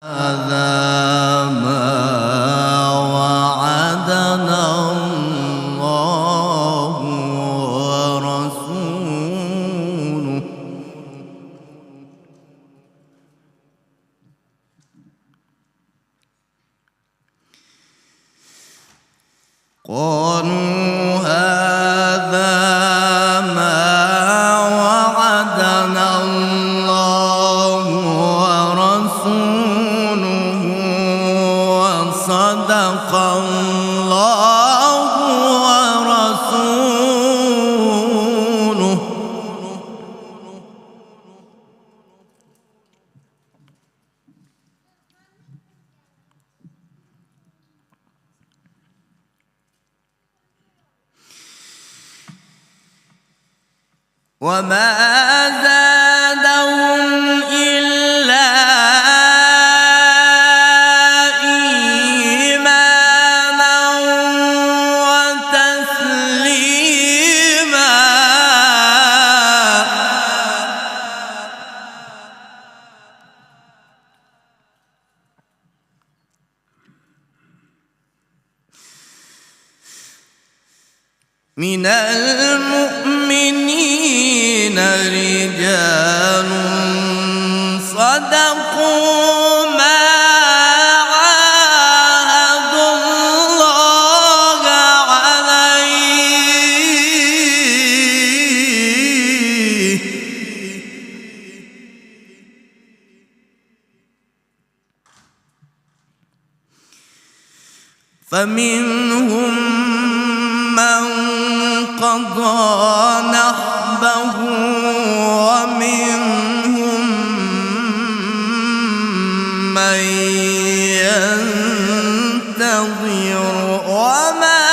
هذا ما وعدنا الله ورسوله قالوا هذا ما وعدنا الله ورسوله وصدق الله ورسوله وما زادهم إلا إيمانا وتسليما من المؤمنين رجال صدقوا ما عاهدوا الله عليه فمنهم من قضى نحبه ومنهم من ينتظر وما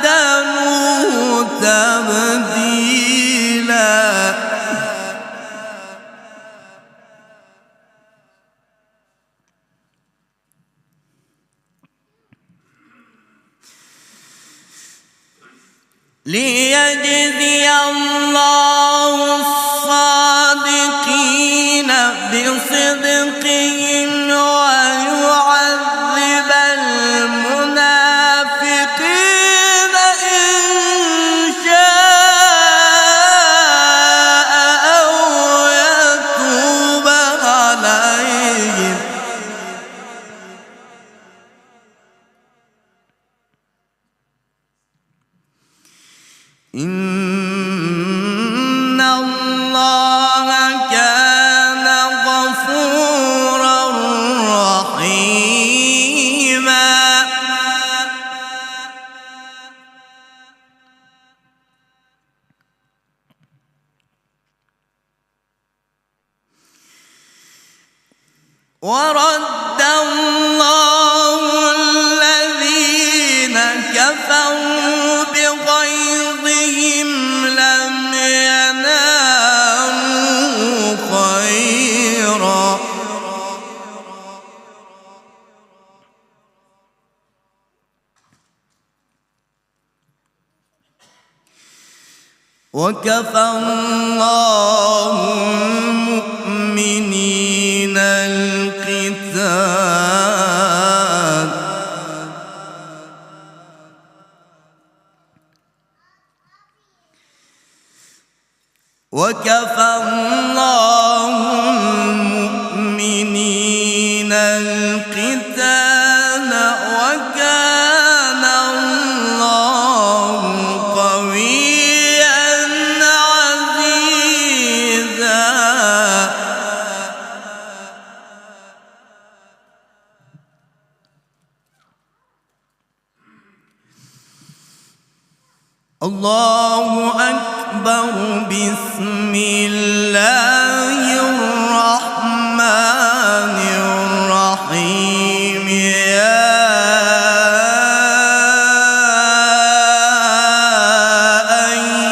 بدلوا تبديلا ليجزي الله الصادقين بصدقهم ويعذب المنافقين إن شاء أو يتوب عليهم إن الله كان غفورا رحيما ورد الله الذين كفروا بغيظهم لم ينالوا خيرا وكفى الله المؤمنين القتال وكفى الله المؤمنين القتال وكان الله قويا عزيزا الله أكبر بسم الله الرحمن الرحيم يا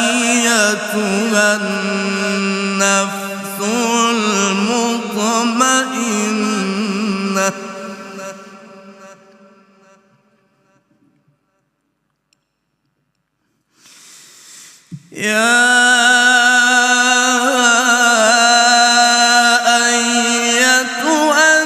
أيتها النفس المطمئنة يا أيتها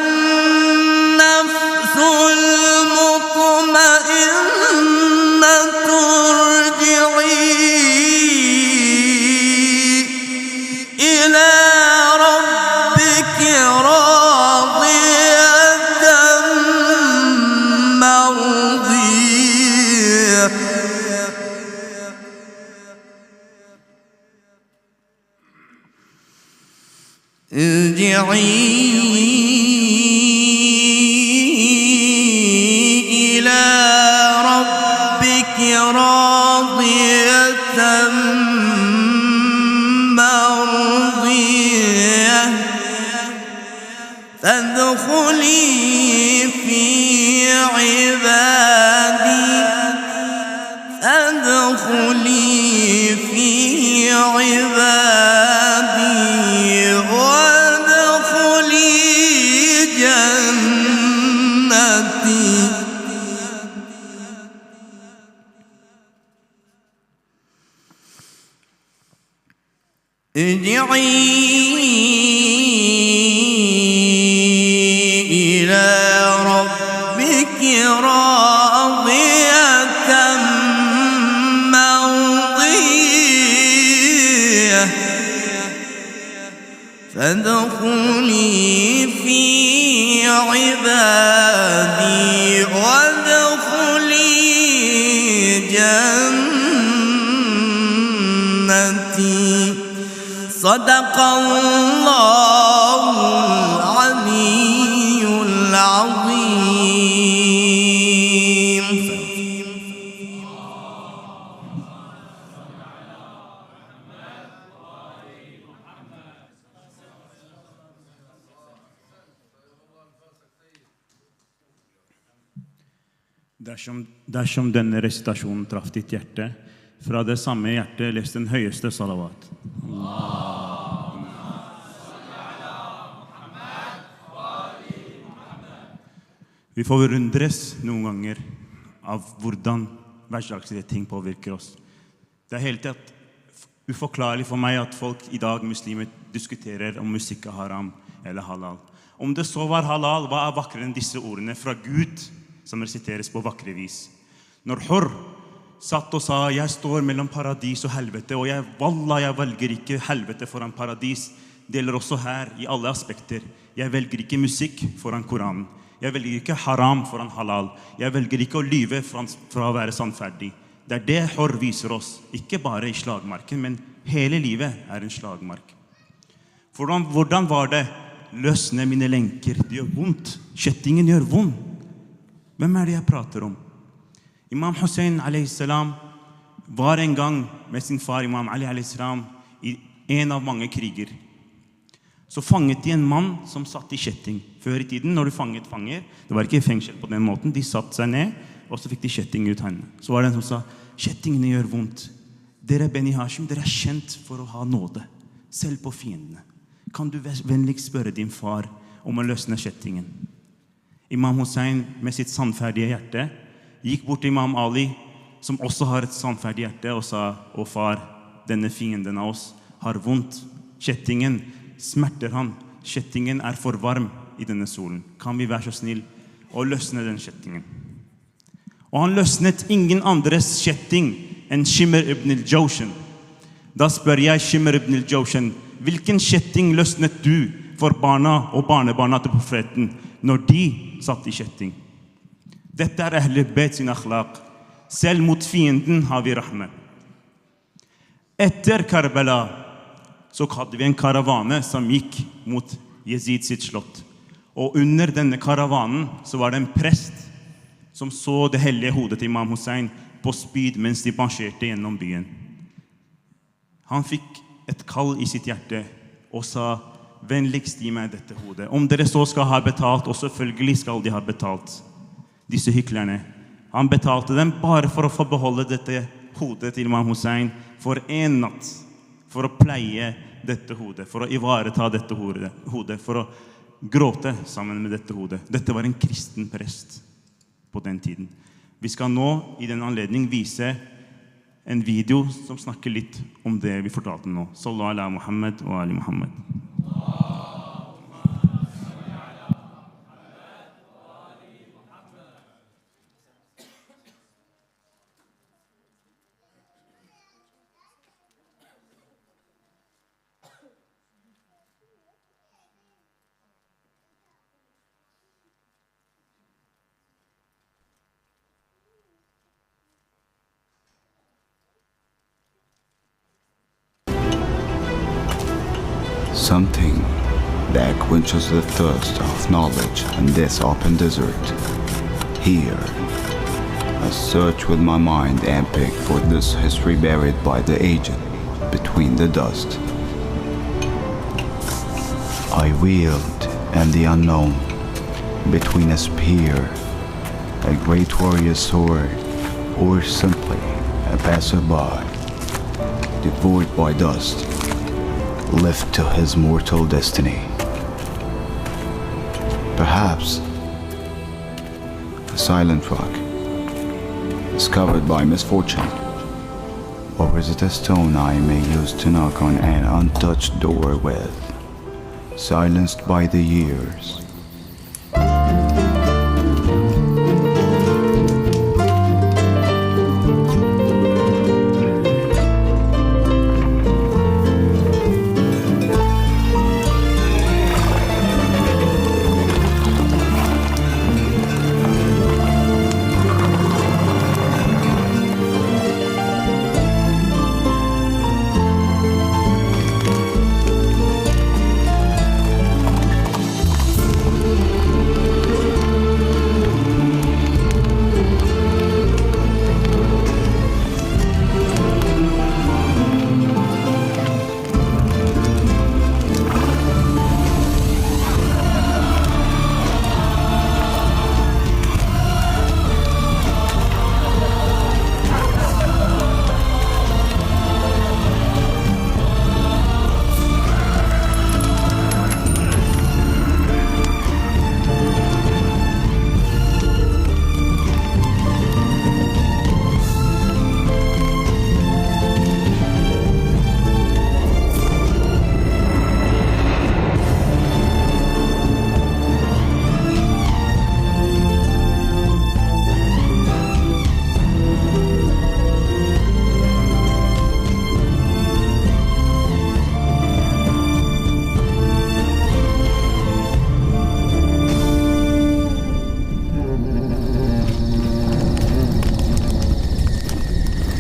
إلى ربك راضية مرضية فادخلي في عبادي وادخلي جنتي إلى ربك راضية مرضية فادخلي في عبادي وادخلي جنتي صدق الله العلي العظيم. Dersom denne resitasjonen traff ditt hjerte, fra det samme hjertet les den høyeste salavat. Vi forundres noen ganger av hvordan hverdagslige ting påvirker oss. Det helt tatt uforklarlig for meg at folk i dag, muslimer, diskuterer om musikk er haram eller halal. Om det så var halal, hva er vakrere enn disse ordene fra Gud, som resiteres på vakre vis? Når Hur satt og sa, jeg står mellom paradis og helvete, og jeg velger ikke helvete foran paradis, det gjelder også her i alle aspekter. Jeg velger ikke musikk foran Koranen. Jeg velger ikke haram foran halal. Jeg velger ikke å lyve for å være sannferdig. Det er det Hur viser oss, ikke bare i slagmarken, men hele livet er en slagmark. Hvordan var det? Løsne mine lenker, det gjør vondt. Kjettingen gjør vondt. Hvem er det jeg prater om? Imam Hussein a.s. var en gang med sin far Imam Ali a.s. i en av mange kriger. Så fanget de en mann som satt i kjetting. Før i tiden, når du fanget fanger, det var ikke fengsel på den måten, de satt seg ned, og så fikk de kjetting ut hendene. Så var det en som sa, kjettingene gjør vondt. Dere Beni Hashim, dere er kjent for å ha nåde, selv på fiendene. Kan du vennligst spørre din far om å løsne kjettingen? Imam Hussein med sitt sannferdige hjerte gikk bort til Imam Ali, som også har et sannferdig hjerte, og sa, å far, denne fienden av oss har vondt. Kjettingen smerter han. Kjettingen er for varm i denne solen. Kan vi være så snill å løsne den kjettingen? Og han løsnet ingen andres kjetting enn Shimr ibn al-Jawshan. Da spør jeg Shimr ibn al-Jawshan, hvilken kjetting løsnet du for barna og barnebarna til profeten når de satt i kjetting? Dette er Ahl Bayt sin akhlaq. Selv mot fienden har vi rahme. Etter Karbala så hadde vi en karavane som gikk mot Yazid sitt slott. Og under denne karavanen så var det en prest som så det hellige hodet til Imam Hussein på spyd mens de marsjerte gjennom byen. Han fikk et kall i sitt hjerte og sa, vennligst gi meg dette hodet. Om dere så skal ha betalt, og selvfølgelig skal de ha betalt, disse hyklerne. Han betalte dem bare for å få beholde dette hodet til Imam Hussein for en natt, for å pleie dette hodet, for å ivareta dette hodet, for å gråte sammen med dette hodet. Dette var en kristen prest på den tiden. Vi skal nå i den anledning vise en video som snakker litt om det vi fortalte nå. Sallallahu ala Muhammad og ali Muhammad. Something that quenches the thirst of knowledge in this open desert. Here, I search with my mind and pick for this history buried by the aged between the dust. I wield in the unknown, between a spear, a great warrior's sword, or simply a passerby, devoid by dust, left to his mortal destiny. Perhaps a silent rock, discovered by misfortune, or is it a stone I may use to knock on an untouched door with, silenced by the years?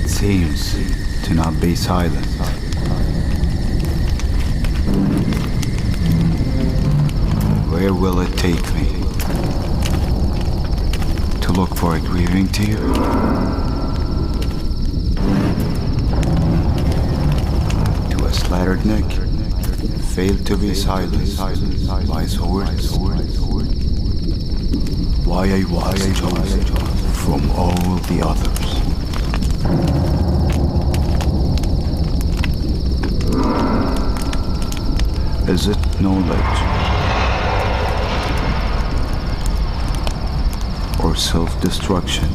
Seems to not be silent. Where will it take me? To look for a grieving tear? To a slattered neck, failed to be silenced by swords? Why I was chosen from all the others? Is it knowledge or self-destruction?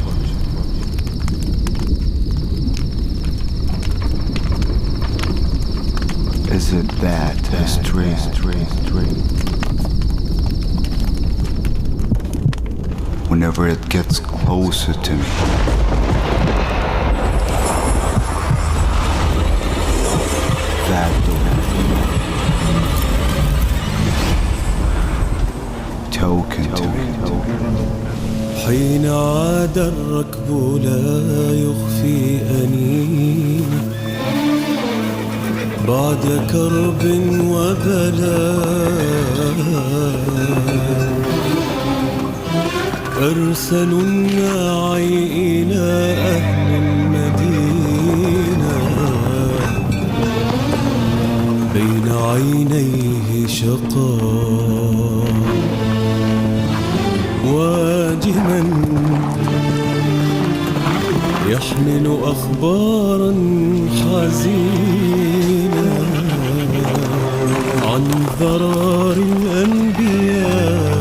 Is it that history whenever it gets closer to me? That token to me. حين عاد الركب لا يخفي أنينه بعد كرب وبلاء أرسلوا الناعي إلى أهل المدينة بين عينيه شقاء واجما يحمل أخبارا حزينة عن ضرار الأنبياء.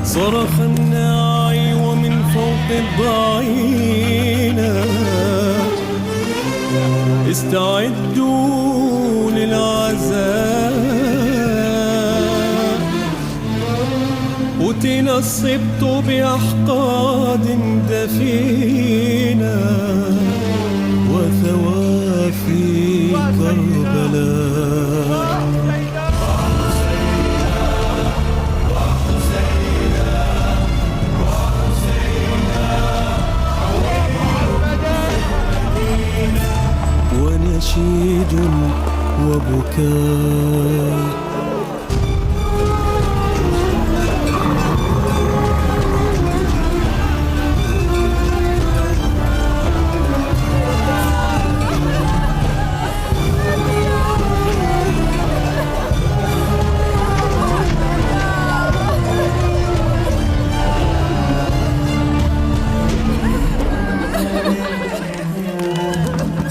صرخ الناعي ومن فوق الضعينة استعدوا للعذاب. أتينا السبط بأحقاد دفينة وثوى في كربلاء. البكاء.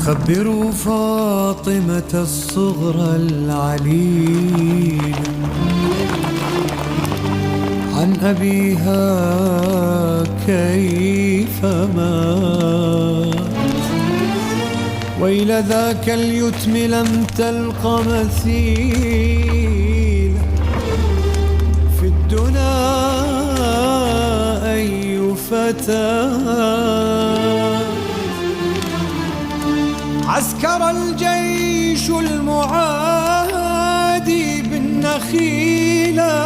خبروا فاطمة الصغرى العليل عن أبيها كيف مات، وإلى ذاك اليتم لم تلق مثيل في الدنا أي فتاة. عسكر الجيش المعادي بالنخيلة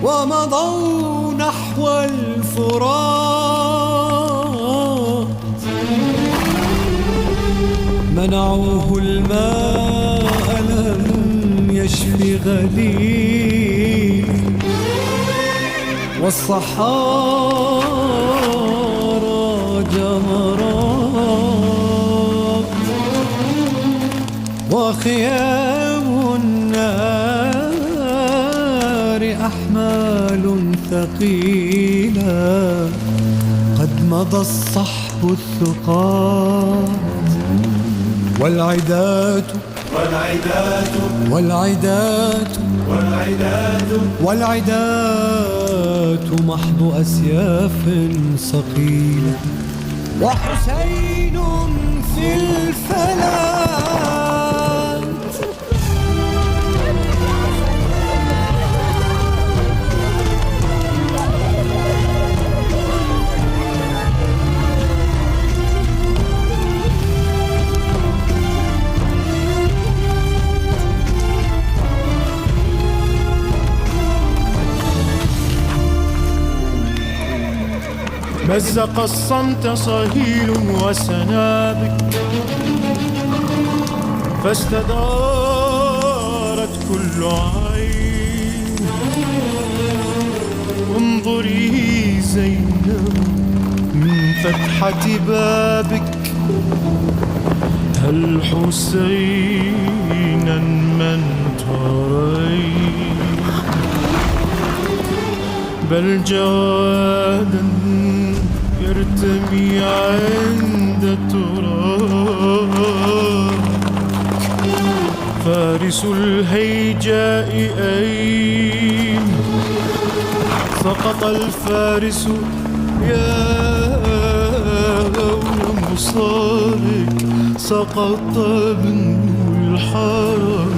ومضوا نحو الفرات، منعوه الماء لم يشفي غليل، والصحارى جمرات، وخيام النار أحمال ثقيلة. قد مضى الصحب الثقات والعدات والعدات والعدات والعدات والعدات محض أسياف صقيلة، وحسين في الفلات. مزق الصمت صهيل وسنابك، فاستدارت كل عين. انظري زينب من فتحة بابك، هل حسينا من ترين؟ بل جوادا يرتمي عند تراب، فارس الهيجاء أين؟ سقط الفارس يا مصارك، سقط ابن الحرمين.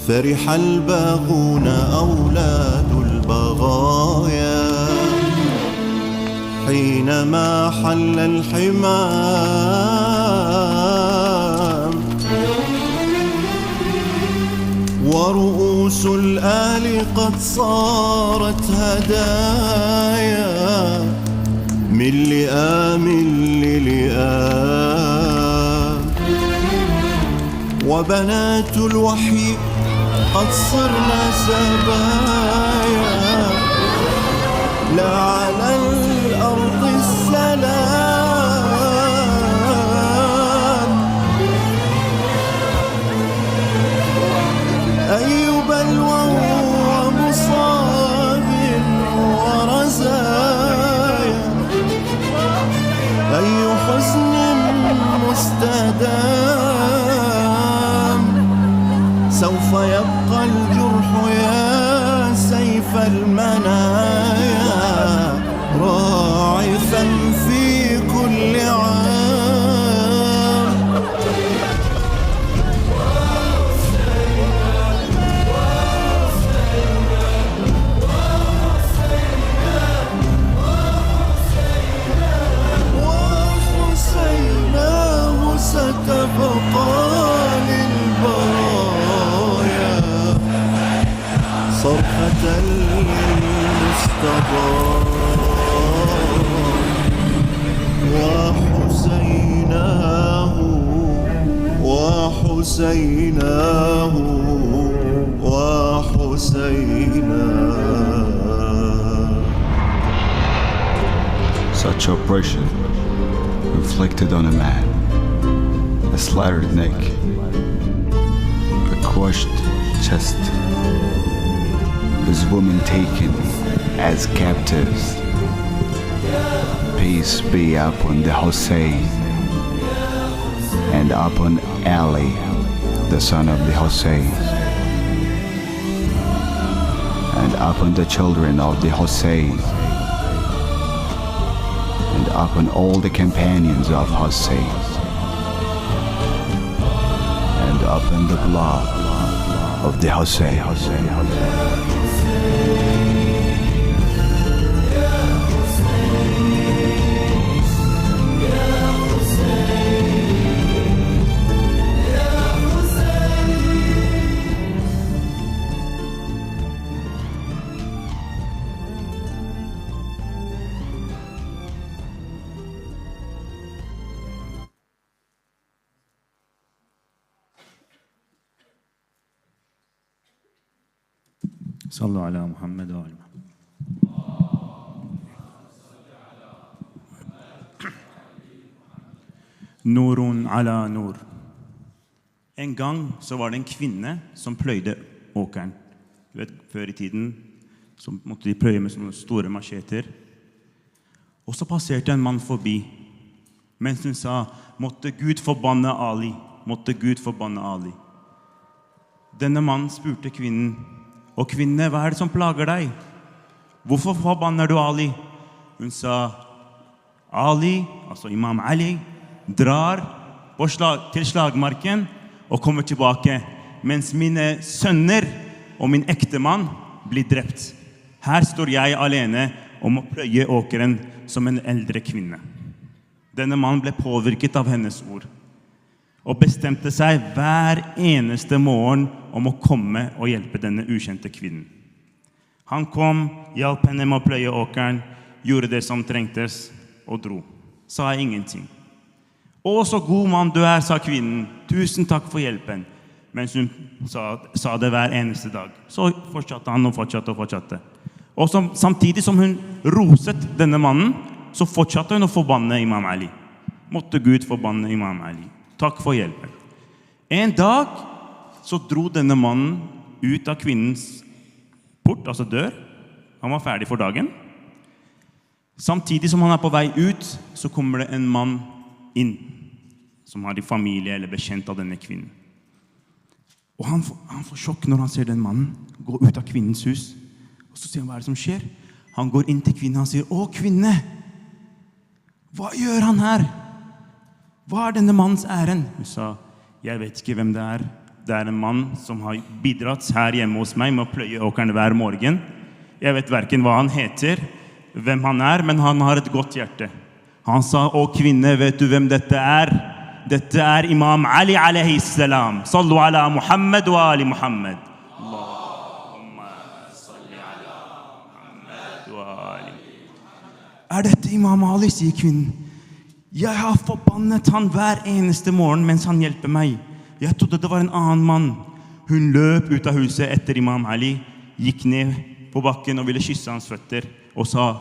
فرح الباغون أولاد البغايا حينما حل الحمام، ورؤوس الآل قد صارت هدايا من لئام للئام، وبنات الوحي قد صرنا سبايا لا على الأرض السلام أي بلوى ومصاب ورزايا أي حزن مستدام سوف يبقى الجرح يا سيف المنايا راعفا في كل عام وحسيناه ستبقى للبرايا صرخة للمستضام وحسيناه وحسيناه وحسيناه. Such oppression inflicted on a man, a slattered neck, a crushed chest, his women taken as captives. Peace be upon the Hussein and upon Ali, the son of the Hussein, and upon the children of the Hussein, and upon all the companions of Hussein, and upon the blood of the Hussein. صلوا على محمد وآل محمد. Nurun ala nur. En gang så var det en kvinne som pløyde åkeren. Du vet, før i tiden så måtte de pløye med sånne store macheter. Og så passerte en mann forbi, mens hun sa, måtte Gud forbanne Ali, måtte Gud forbanne Ali. Denne mannen spurte kvinnen, og kvinne, hva det som plager deg? Hvorfor forbanner du Ali? Hun sa, Ali, altså imam Ali, drar til slagmarken og kommer tilbake, mens mine sønner og min ektemann blir drept. Her står jeg alene om å pløye åkeren som en eldre kvinne. Denne mannen ble påvirket av hennes ord, og bestemte seg hver eneste morgen om å komme og hjelpe denne ukjente kvinnen. Han kom, hjalp henne med å pløye åkeren, gjorde det som trengtes, og dro. Sa ingenting. «Å, så god mann du er», sa kvinnen. «Tusen takk for hjelpen». Mens hun sa det hver eneste dag. Så fortsatte han og fortsatte. Og samtidig som hun roset denne mannen, så fortsatte hun å forbanne imam Ali. Måtte Gud forbanne imam Ali. Takk for hjelpen. En dag så dro denne mannen ut av kvinnens port, altså dør. Han var ferdig for dagen. Samtidig som han på vei ut, så kommer det en mann inn, som har i familie eller bekjent av denne kvinnen. Og han får sjokk når han ser den mannen gå ut av kvinnens hus. Og så sier han, hva det som skjer? Han går inn til kvinnen, han sier, «Å, kvinne! Hva gjør han her? Hva denne mannens æren?» Hun sa, «Jeg vet ikke hvem det er. Det er en mann som har bidratt her hjemme hos meg med å pløye åkeren hver morgen. Jeg vet hverken hva han heter, hvem han er, men han har et godt hjerte.» Han sa, «Å kvinne, vet du hvem dette er? Dette er imam Ali alaihi salam. Sallu ala Muhammad wa ali Muhammad. Allahumma salli ala Muhammad wa ali. Er dette imam Ali, sier kvinnen. Jeg har forbannet han hver eneste morgen mens han hjelper meg. Jeg trodde det var en annen mann. Hun løp ut av huset etter imam Ali, gikk ned på bakken og ville kysse hans føtter og sa,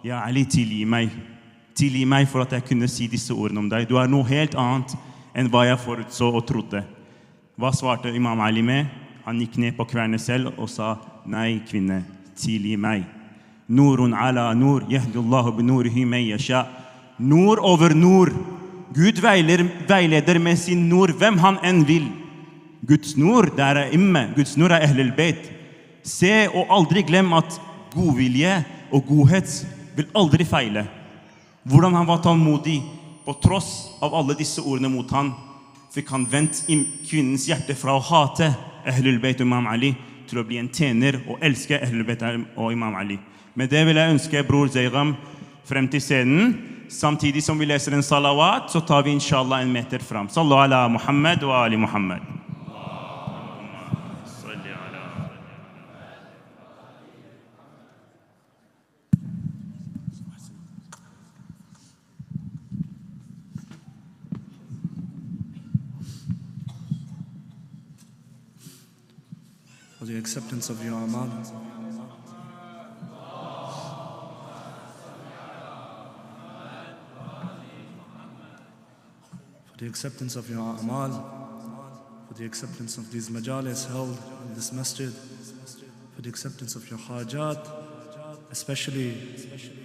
ja Ali, tilgi meg. Tilgi meg for at jeg kunne si disse ordene om deg. Du er noe helt annet enn hva jeg forutså og trodde. Hva svarte Imam Ali med? Han gikk ned på kverne selv og sa, nei kvinne, tilgi meg. Nurun ala nur, yahdullahu binurihi man yasha. Nur over nur. Gud veileder med sin nur hvem han enn vil. Guds nur, det er imme. Guds nur er ehlel beit. Se og aldri glem at godvilje og godhet vil aldri feile. Hvordan han var tålmodig, på tross av alle disse ordene mot han, fikk han vendt kvinnens hjerte fra å hate ehlel beit og Imam Ali til å bli en tjener og elske ehlel beit og Imam Ali. Med det vil jeg ønske bror Zeygam frem til scenen. Samtidig som vi leser en salawat, så tar vi inshallah en meter frem. Sallu ala Muhammad wa ali Muhammad. For the acceptance of your amal. For the acceptance of your amal. For the acceptance of these majalis held in this masjid. For the acceptance of your hajat. Especially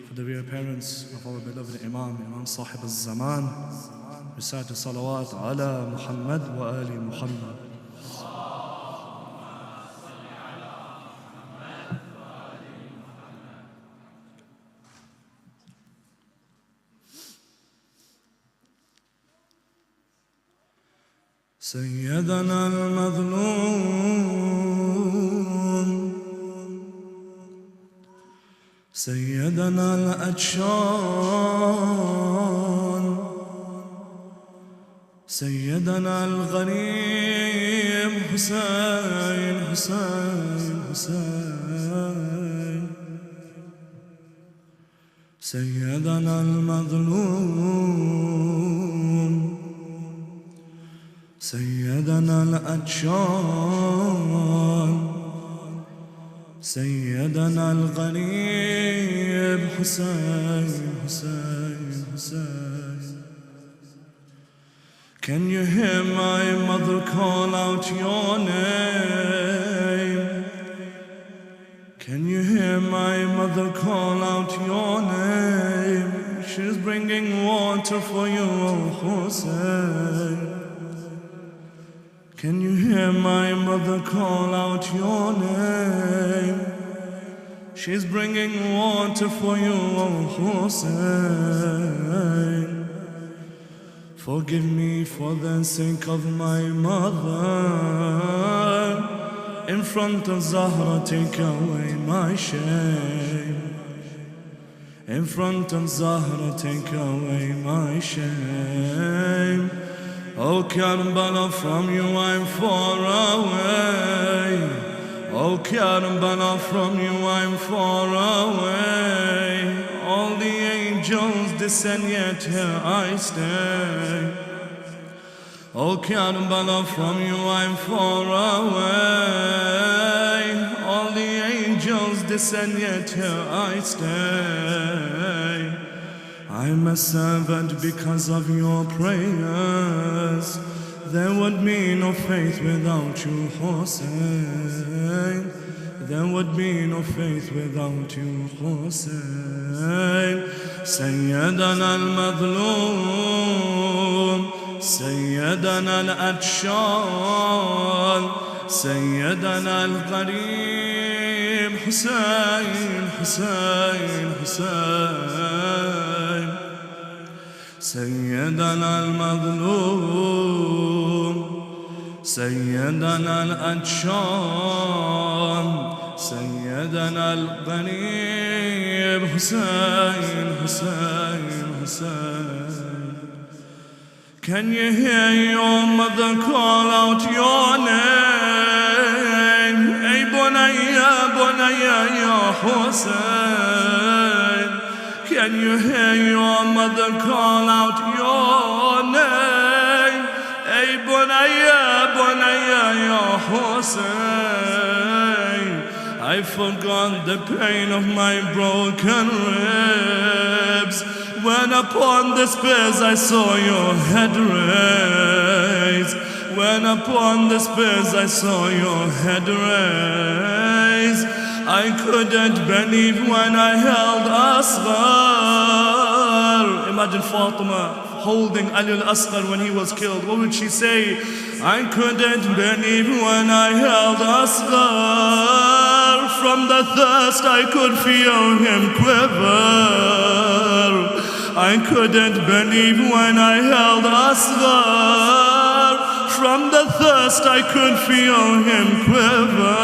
for the reappearance of our beloved Imam Sahib al-Zaman. Recite the salawat ala Muhammad wa ali Muhammad. سيدنا المظلوم سيدنا الأتشان سيدنا الغريب حسين حسين حسين سيدنا المظلوم سيدنا الأتشان سيدنا الغريب حسين حسين حسين. Can you hear my mother call out your name? Can you hear my mother call out your name? She's bringing water for you, oh Hussein. Can you hear my mother call out your name? She's bringing water for you, oh Hussein. Forgive me for the sake of my mother. In front of Zahra, take away my shame. In front of Zahra, take away my shame. Oh Karbala, from you I'm far away. Oh Karbala, from you I'm far away. All the angels descend, yet here I stay. Oh Karbala, from you I'm far away. All the angels descend, yet here I stay. I'm a servant because of your prayers. There would be no faith without you, Hussein. There would be no faith without you, Hussein. Sayyidana al-Madloom, Sayyidana al-Atshan, Sayyidana al-Qarib, Hussein, Hussein, Hussein. Sayyidana al-Madloom, Sayyidana al-Atshan, Sayyidana al-Qarib, Hussein, Hussein, Hussein. Can you hear your mother call out your name? Ey Bunayya, Bunayya, ya Hussein. Can you hear your mother call out your name? Ey Bunayya, Bunayya, ya Hussein. I forgot the pain of my broken ribs. When upon the spears I saw your head raised. When upon the spears I saw your head raised. I couldn't believe when I held Asghar. Imagine Fatima holding Ali al-Asghar when he was killed. What would she say? I couldn't believe when I held Asghar. From the thirst I could feel him quiver. I couldn't believe when I held Asghar. From the thirst I could feel him quiver.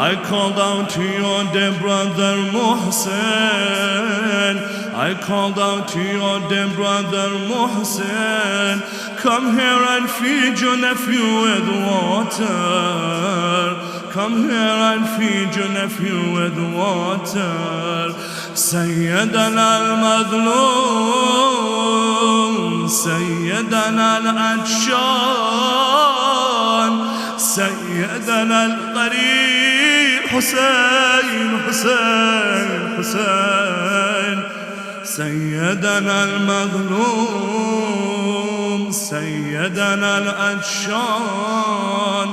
I called out to your dear brother Mohsen. I called out to your dear brother Mohsen. Come here and feed your nephew with water. Come here and feed your nephew with water. سيدنا المظلوم سيدنا العطشان سيدنا القريب حسين حسين حسين سيدنا المظلوم سيدنا العطشان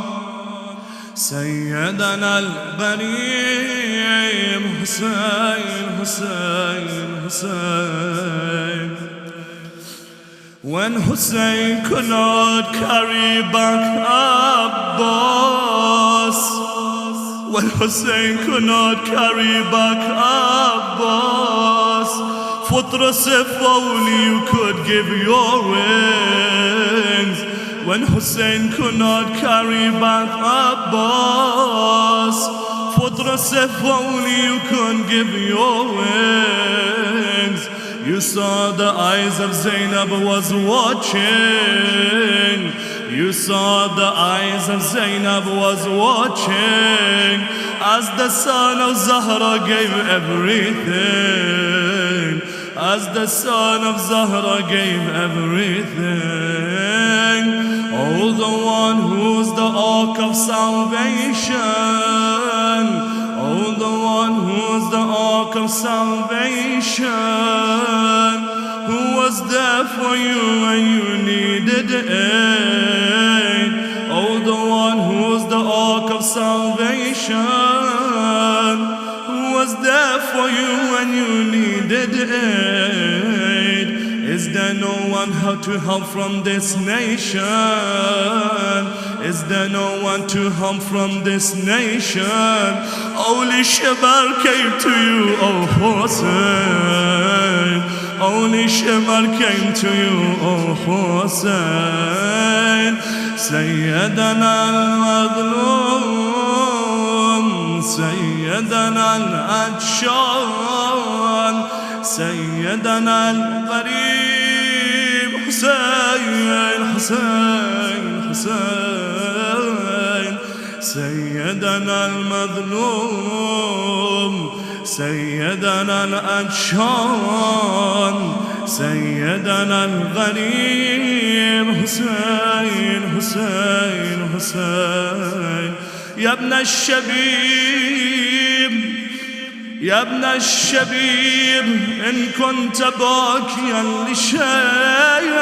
سيدنا الغريب حسين حسين حسين. When Hussein could not carry back Abbas, when Hussein could not carry back Abbas, Fortress if only you could give your wings. When Hussein could not carry back Abbas, Fortress if only you could give your wings. You saw the eyes of Zainab was watching. You saw the eyes of Zainab was watching. As the son of Zahra gave everything. As the son of Zahra gave everything. Oh, the one who's the ark of salvation. Oh, the one who's the ark of salvation. Who was there for you when you needed aid. Oh, the one who's the ark of salvation. Who was there for you when you needed aid. Is there no one to help from this nation? Is there no one to help from this nation? Only Shimar came to you, oh Hussein. Only Shimar came to you, oh Hussein. Sayyidana al-Madlum, Sayyidana al-Atshan, Sayyidana al-Qarib, Hussein, Hussein, Hussein. Sayyidana al-Madlum, سيدنا الأجشان سيدنا الغريب حسين حسين حسين. يا ابن الشبيب يا ابن الشبيب إن كنت باكيا لشيء.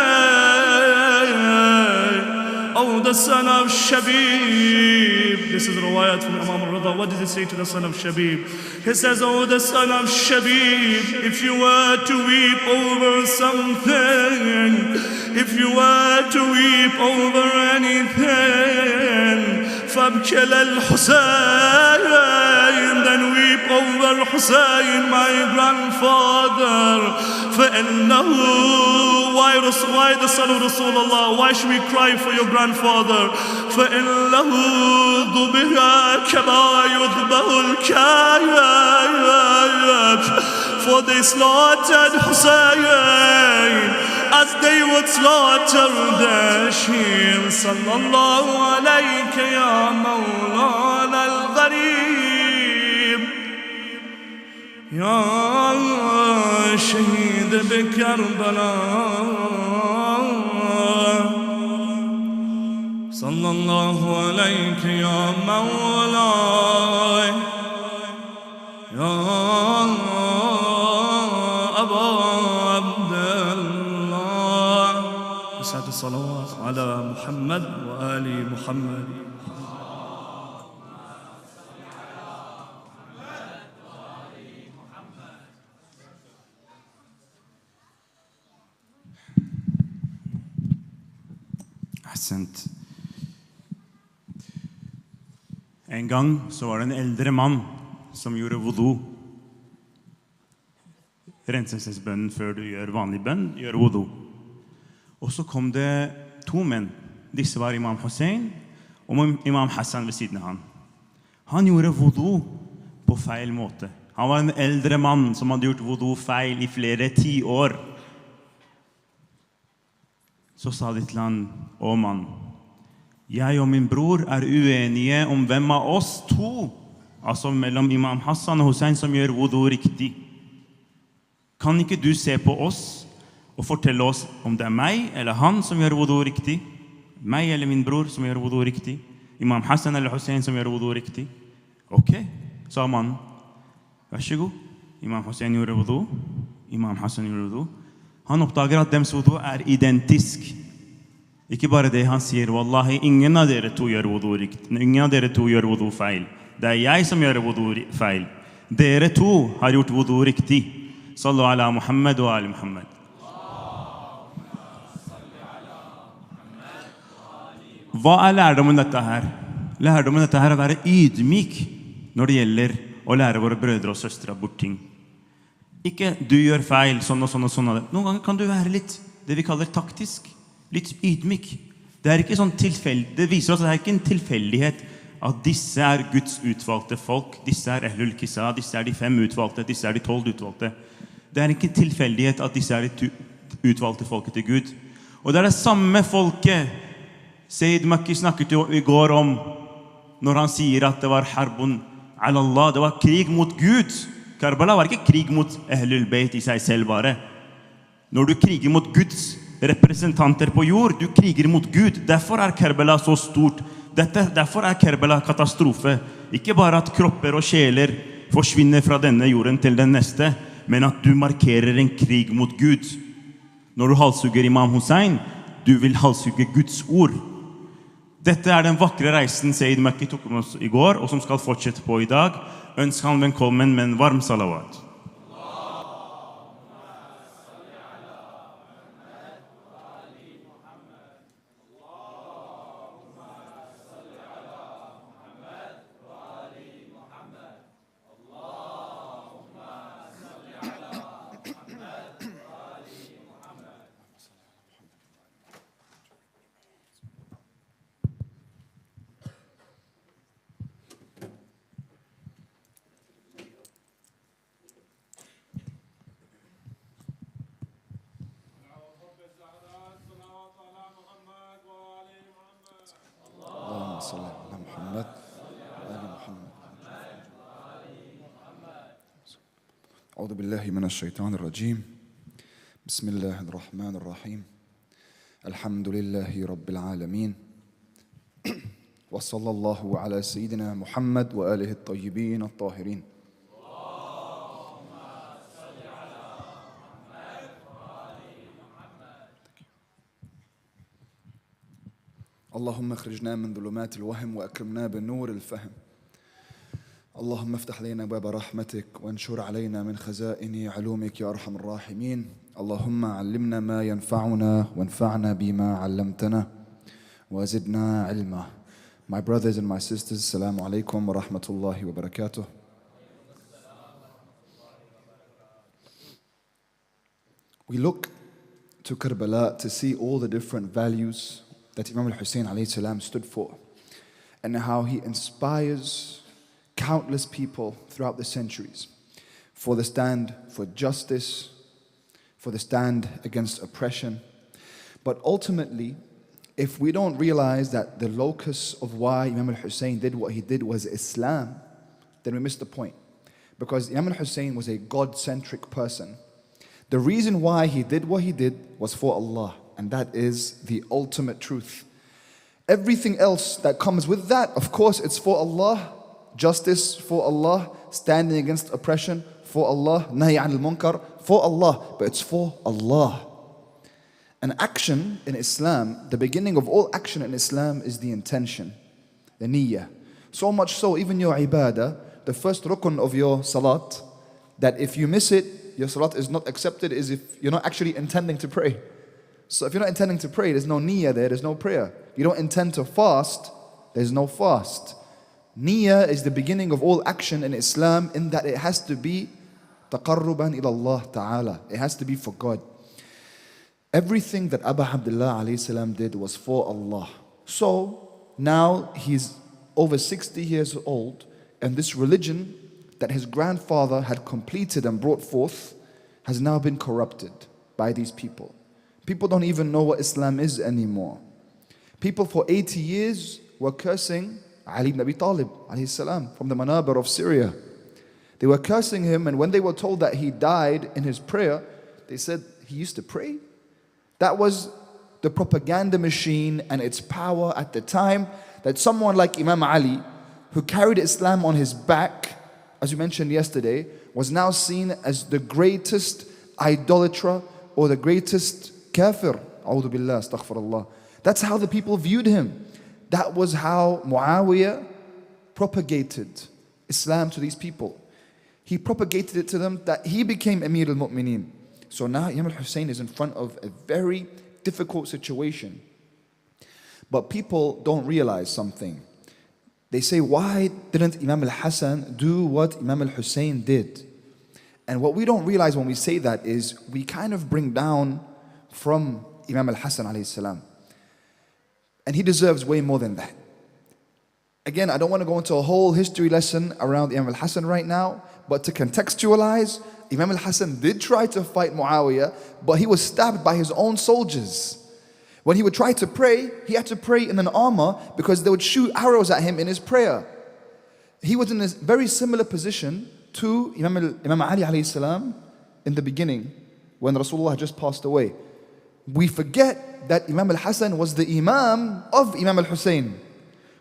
Oh, the son of Shabib. This is riwayat from Imam al-Rida. What did he say to the son of Shabib? He says, oh, the son of Shabib, if you were to weep over something, if you were to weep over anything, فابكي للحسين, then weep over Hussein, my grandfather. فإنه, why the son of Rasulullah? Why should we cry for your grandfather? فإنه ذبح كما يذبح الكبش. For they slaughtered Hussein as they would slaughter the sheep. Sallallahu alayka ya Mawlana al-Gharib, ya Shaheed bi-Karbala. صلى الله عليك يا مولاي يا أبا عبد الله بسعة الصلوات على محمد وآل محمد. Ahsent. En gang så var det en eldre mann som gjorde wudu. Renselsesbønnen før du gjør vanlig bønn, gjør wudu. Og så kom det to menn. Disse var imam Hussein og imam Hassan ved siden av han. Han gjorde wudu på feil måte. Han var en eldre mann som hadde gjort wudu feil i flere 10 år. Så sa de til han, å mann, jeg og min bror er uenige om hvem av oss to, altså mellom imam Hassan og Hussein, som gjør wudu riktig. Kan ikke du se på oss og fortelle oss om det er meg eller han som gjør wudu riktig? Meg eller min bror som gjør wudu riktig? Imam Hassan eller Hussein som gjør wudu riktig? Ok, sa mannen. Vær så god. Imam Hussein gjorde wudu. Imam Hassan gjorde wudu. Han oppdager at deres wudu er identisk. Ikke bare det, han sier, Wallahi, ingen av dere to gjør wudu riktig. Ingen av dere to gjør wudu feil. Det er jeg som gjør wudu feil. Dere to har gjort wudu riktig. Sallu ala Muhammad og ali Muhammad. Hva er lærdommen dette her? Lærdommen dette her er å være ydmyk når det gjelder å lære våre brødre og søstre bort ting. Ikke du gjør feil, sånn og sånn og sånn. Noen ganger kan du være litt, det vi kaller taktisk, litt ydmyk. Det er ikke sånn tilfeldig, det viser oss at det er ikke en tilfeldighet at disse er Guds utvalgte folk, disse er Ehlul Kisa, disse er de 5 utvalgte, disse er de 12 utvalgte. Det er ikke en tilfeldighet at disse er de utvalgte folket til Gud. Og det er det samme folket Sayyid Makki snakket jo i går om, når han sier at det var harbun ala Allah, det var krig mot Gud. Karbala var ikke krig mot Ahlul Bayt i seg selv bare. Når du kriger mot Guds representanter på jord, du kriger mot Gud. Derfor er Karbala så stort. Derfor er Karbala katastrofe. Ikke bare at kropper og sjeler forsvinner fra denne jorden til den neste, men at du markerer en krig mot Gud. Når du halshugger imam Hussein, du vil halshugge Guds ord. Dette er den vakre reisen Sayyid Makki tok med oss i går, og som skal fortsette på i dag. Ønsk han velkommen med en varm salawat. أعوذ بالله من الشيطان الرجيم بسم الله الرحمن الرحيم الحمد لله رب العالمين وصلى الله على سيدنا محمد وآله الطيبين الطاهرين. اللهم اخرجنا من ظلمات الوهم وأكرمنا بنور الفهم. اللهم افتح لنا باب رحمتك وانشر علينا من خزائن علومك يا أرحم الراحمين. اللهم علمنا ما ينفعنا وانفعنا بما علمتنا وزدنا علما. My brothers and my sisters, Assalamu alaikum wa rahmatullahi wa barakatuh. We look to Karbala to see all the different values that Imam al-Hussein alayhi salam stood for, and how he inspires countless people throughout the centuries for the stand for justice, for the stand against oppression. But ultimately, if we don't realize that the locus of why Imam al-Hussein did what he did was Islam, then we miss the point. Because Imam al-Hussein was a God-centric person. The reason why he did what he did was for Allah, and that is the ultimate truth. Everything else that comes with that, of course, it's for Allah. Justice for Allah, standing against oppression for Allah, nahy anil munkar for Allah, but it's for Allah. An action in Islam, the beginning of all action in Islam is the intention, the niyyah. So much so, even your ibadah, the first rukun of your salat, that if you miss it, your salat is not accepted, is if you're not actually intending to pray. So if you're not intending to pray, there's no niyyah there, there's no prayer. You don't intend to fast, there's no fast. Niyyah is the beginning of all action in Islam, in that it has to be taqarruban ila Allah ta'ala. It has to be for God. Everything that Abu Abdullah alayhi salam did was for Allah. So now he's over 60 years old, and this religion that his grandfather had completed and brought forth has now been corrupted by these people. People don't even know what Islam is anymore. People for 80 years were cursing Ali ibn Abi Talib alayhi salam from the manabir of Syria. They were cursing him, and when they were told that he died in his prayer, they said, he used to pray? That was the propaganda machine and its power at the time, that someone like Imam Ali, who carried Islam on his back, as we mentioned yesterday, was now seen as the greatest idolater or the greatest kafir. A'udhu billah, astaghfirullah. That's how the people viewed him. That was how Muawiyah propagated Islam to these people. He propagated it to them that he became Amir al-Mu'mineen. So now Imam al-Hussein is in front of a very difficult situation. But people don't realize something. They say, why didn't Imam al-Hassan do what Imam al-Hussein did? And what we don't realize when we say that is we kind of bring down from Imam al-Hassan alayhi salam. And he deserves way more than that. Again, I don't want to go into a whole history lesson around Imam al-Hassan right now, but to contextualize, Imam al-Hassan did try to fight Muawiyah, but he was stabbed by his own soldiers. When he would try to pray, he had to pray in an armor because they would shoot arrows at him in his prayer. He was in a very similar position to Imam Ali alayhi salam in the beginning when Rasulullah had just passed away. We forget that Imam al-Hassan was the Imam of Imam al-Hussein.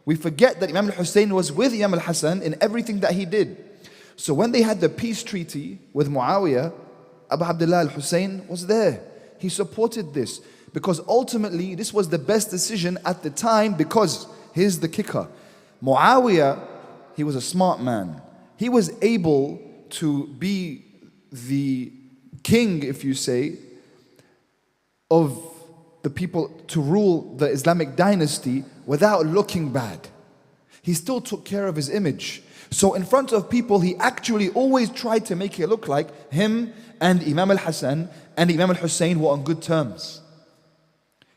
We forget that Imam al-Hussein was with Imam al-Hassan in everything that he did. So when they had the peace treaty with Muawiyah, Abu Abdullah al-Hussein was there. He supported this because ultimately this was the best decision at the time, because here's the kicker. Muawiyah, he was a smart man. He was able to be the king, if you say, of the people, to rule the Islamic dynasty without looking bad. He still took care of his image. So in front of people, he actually always tried to make it look like him and Imam al-Hassan and Imam al-Hussein were on good terms.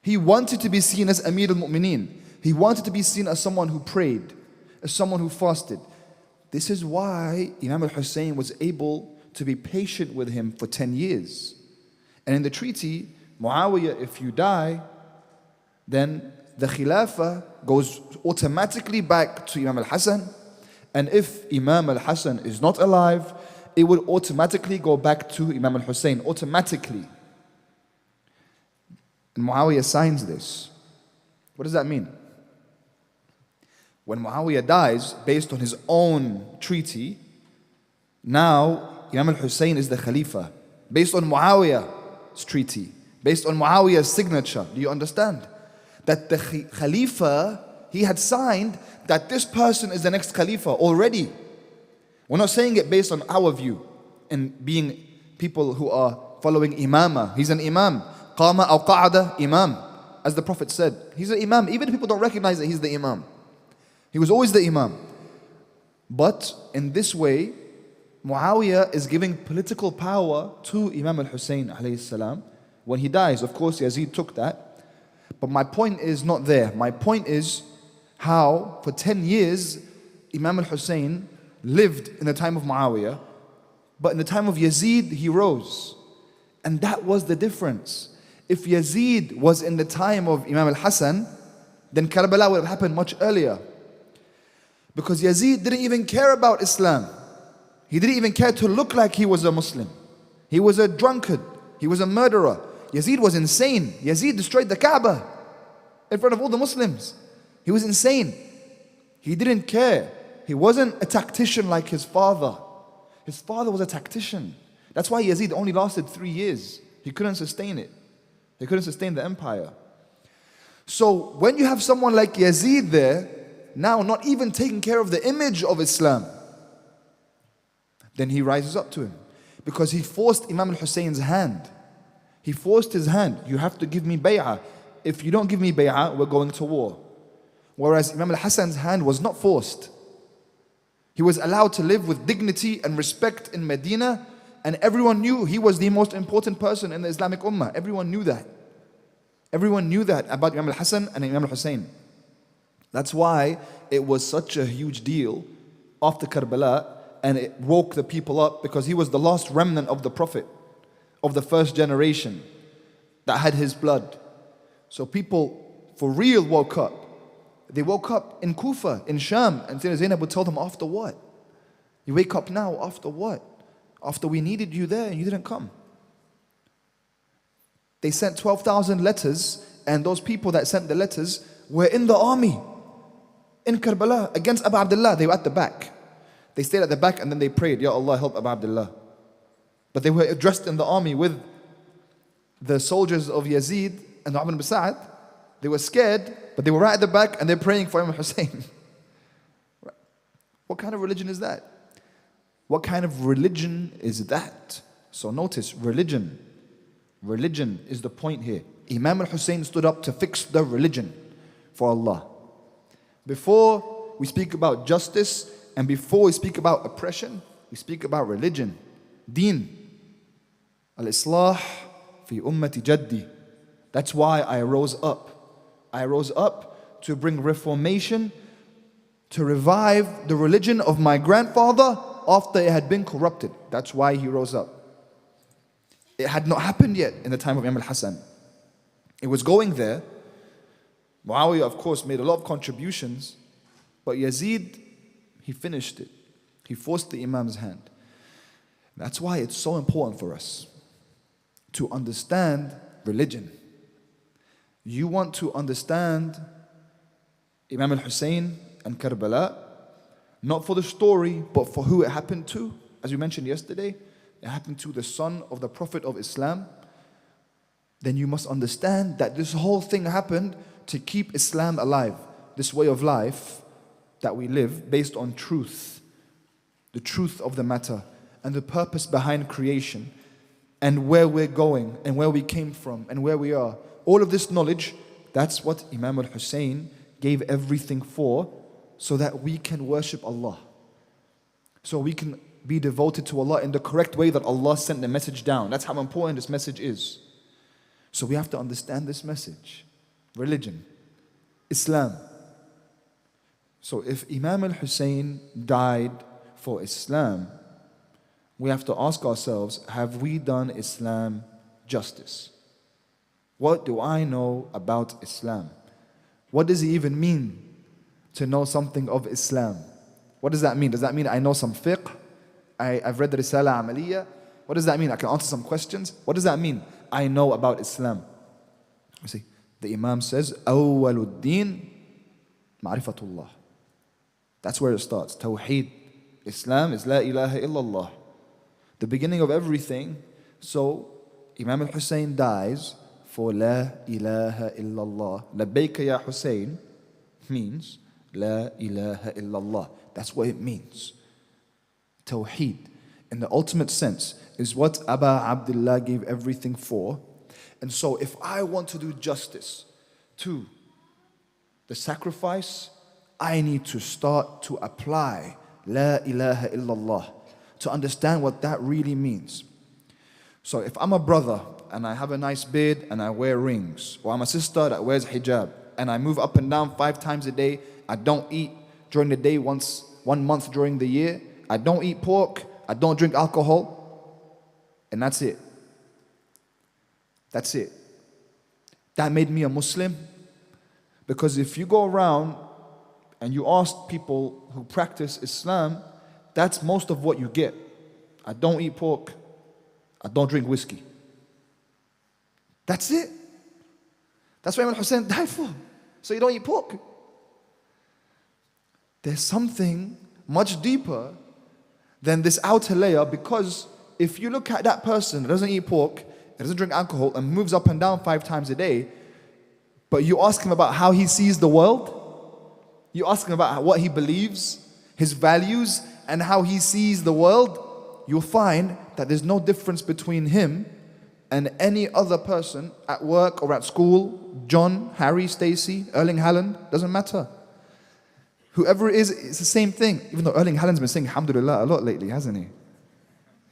He wanted to be seen as Amir al-Mu'mineen. He wanted to be seen as someone who prayed, as someone who fasted. This is why Imam al-Hussein was able to be patient with him for 10 years. And in the treaty, Muawiyah, if you die, then the Khilafah goes automatically back to Imam al-Hassan. And if Imam al-Hassan is not alive, it would automatically go back to Imam al-Hussein, automatically. And Muawiyah signs this. What does that mean? When Muawiyah dies, based on his own treaty, now Imam al-Hussein is the Khalifa, based on Muawiyah's treaty, based on Muawiyah's signature. Do you understand? That the Khalifa, he had signed that this person is the next Khalifa already. We're not saying it based on our view and being people who are following imama. He's an imam. Qama aw qa'ada imam. As the Prophet said, he's an imam. Even if people don't recognize that he's the imam. He was always the imam. But in this way, Muawiyah is giving political power to Imam al-Hussein alayhi salam. When he dies, of course, Yazid took that. But my point is not there. My point is how for 10 years Imam al-Hussein lived in the time of Muawiyah, but in the time of Yazid he rose. And that was the difference. If Yazid was in the time of Imam al-Hassan, then Karbala would have happened much earlier. Because Yazid didn't even care about Islam. He didn't even care to look like he was a Muslim. He was a drunkard. He was a murderer. Yazid was insane. Yazid destroyed the Kaaba in front of all the Muslims. He was insane. He didn't care. He wasn't a tactician like his father. His father was a tactician. That's why Yazid only lasted 3 years. He couldn't sustain it. He couldn't sustain the empire. So when you have someone like Yazid there, now not even taking care of the image of Islam, then he rises up to him. Because he forced Imam al-Husayn's hand. He forced his hand. You have to give me bay'ah. If you don't give me bay'ah, we're going to war. Whereas Imam al-Hasan's hand was not forced. He was allowed to live with dignity and respect in Medina, and everyone knew he was the most important person in the Islamic Ummah. Everyone knew that. Everyone knew that about Imam al-Hasan and Imam al-Husayn. That's why it was such a huge deal after Karbala, and it woke the people up, because he was the last remnant of the Prophet, of the first generation that had his blood. So people for real woke up. They woke up in Kufa, in Sham, and Zainab would tell them, after what? You wake up now, after what? After we needed you there and you didn't come. They sent 12,000 letters, and those people that sent the letters were in the army in Karbala against Abu Abdullah. They were at the back. They stayed at the back and then they prayed, Ya Allah, help Abu Abdullah. But they were dressed in the army with the soldiers of Yazid and Umar ibn Sa'ad. They were scared, but they were right at the back and they're praying for Imam Hussein. What kind of religion is that? What kind of religion is that? So notice, religion. Religion is the point here. Imam al-Hussein stood up to fix the religion for Allah. Before we speak about justice and before we speak about oppression, we speak about religion. Deen. Al-Islah fi ummati jaddi. That's why I rose up. I rose up to bring reformation, to revive the religion of my grandfather after it had been corrupted. That's why he rose up. It had not happened yet in the time of Imam al-Hasan. It was going there. Muawiyah, of course, made a lot of contributions, but Yazid, he finished it. He forced the Imam's hand. That's why it's so important for us to understand religion. You want to understand Imam al-Hussein and Karbala, not for the story, but for who it happened to. As we mentioned yesterday, it happened to the son of the Prophet of Islam. Then you must understand that this whole thing happened to keep Islam alive. This way of life that we live based on truth, the truth of the matter, and the purpose behind creation, and where we're going, and where we came from, and where we are. All of this knowledge, that's what Imam al-Hussein gave everything for, so that we can worship Allah. So we can be devoted to Allah in the correct way that Allah sent the message down. That's how important this message is. So we have to understand this message. Religion, Islam. So if Imam al-Hussein died for Islam, we have to ask ourselves, have we done Islam justice? What do I know about Islam? What does it even mean to know something of Islam? What does that mean? Does that mean I know some fiqh? I've read the Risala Amaliyah? What does that mean? I can answer some questions? What does that mean? I know about Islam. You see, the Imam says, أَوَّلُ الدِّينِ مَعْرِفَةُ That's where it starts. Tauheed. Islam is La ilaha illallah. The beginning of everything. So, Imam al-Hussein dies for La ilaha illallah. Labbayka ya Hussein means La ilaha illallah. That's what it means. Tawheed, in the ultimate sense, is what Abu Abdullah gave everything for. And so if I want to do justice to the sacrifice, I need to start to apply La ilaha illallah, to understand what that really means. So if I'm a brother and I have a nice beard and I wear rings, or I'm a sister that wears hijab and I move up and down 5 times a day, I don't eat during the day 1 month during the year, I don't eat pork, I don't drink alcohol, and that's it. That's it. That made me a Muslim. Because if you go around and you ask people who practice Islam, that's most of what you get. I don't eat pork, I don't drink whiskey. That's it. That's what Imam Hussein died for. So you don't eat pork, there's something much deeper than this outer layer, because if you look at that person that doesn't eat pork, that doesn't drink alcohol, and moves up and down 5 times a day, but you ask him about how he sees the world, you ask him about what he believes, his values, and how he sees the world, you'll find that there's no difference between him and any other person at work or at school, John, Harry, Stacy, Erling Haaland, doesn't matter. Whoever it is, it's the same thing. Even though Erling Haaland's been saying alhamdulillah a lot lately, hasn't he?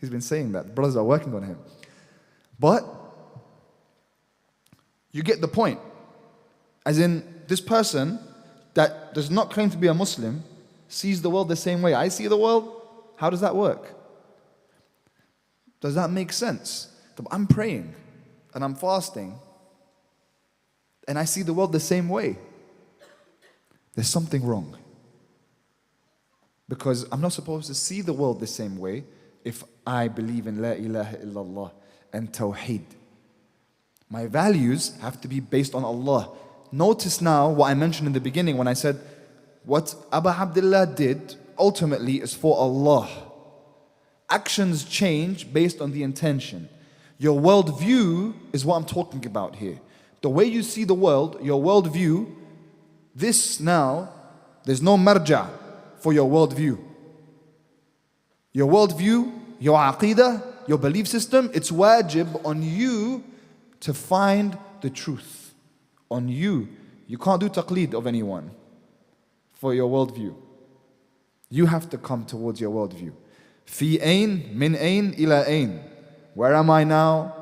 He's been saying that. Brothers are working on him. But you get the point. As in, this person that does not claim to be a Muslim sees the world the same way I see the world. How does that work? Does that make sense? I'm praying and I'm fasting and I see the world the same way. There's something wrong. Because I'm not supposed to see the world the same way if I believe in la ilaha illallah and Tauheed. My values have to be based on Allah. Notice now what I mentioned in the beginning when I said what Abu Abdullah did ultimately is for Allah. Actions change based on the intention. Your worldview is what I'm talking about here. The way you see the world, your worldview, this now, there's no marja for your worldview. Your worldview, your aqidah, your belief system, it's wajib on you to find the truth. On you. You can't do taqleed of anyone for your worldview. You have to come towards your worldview. Fi ain, min ain, ila ain. Where am I now?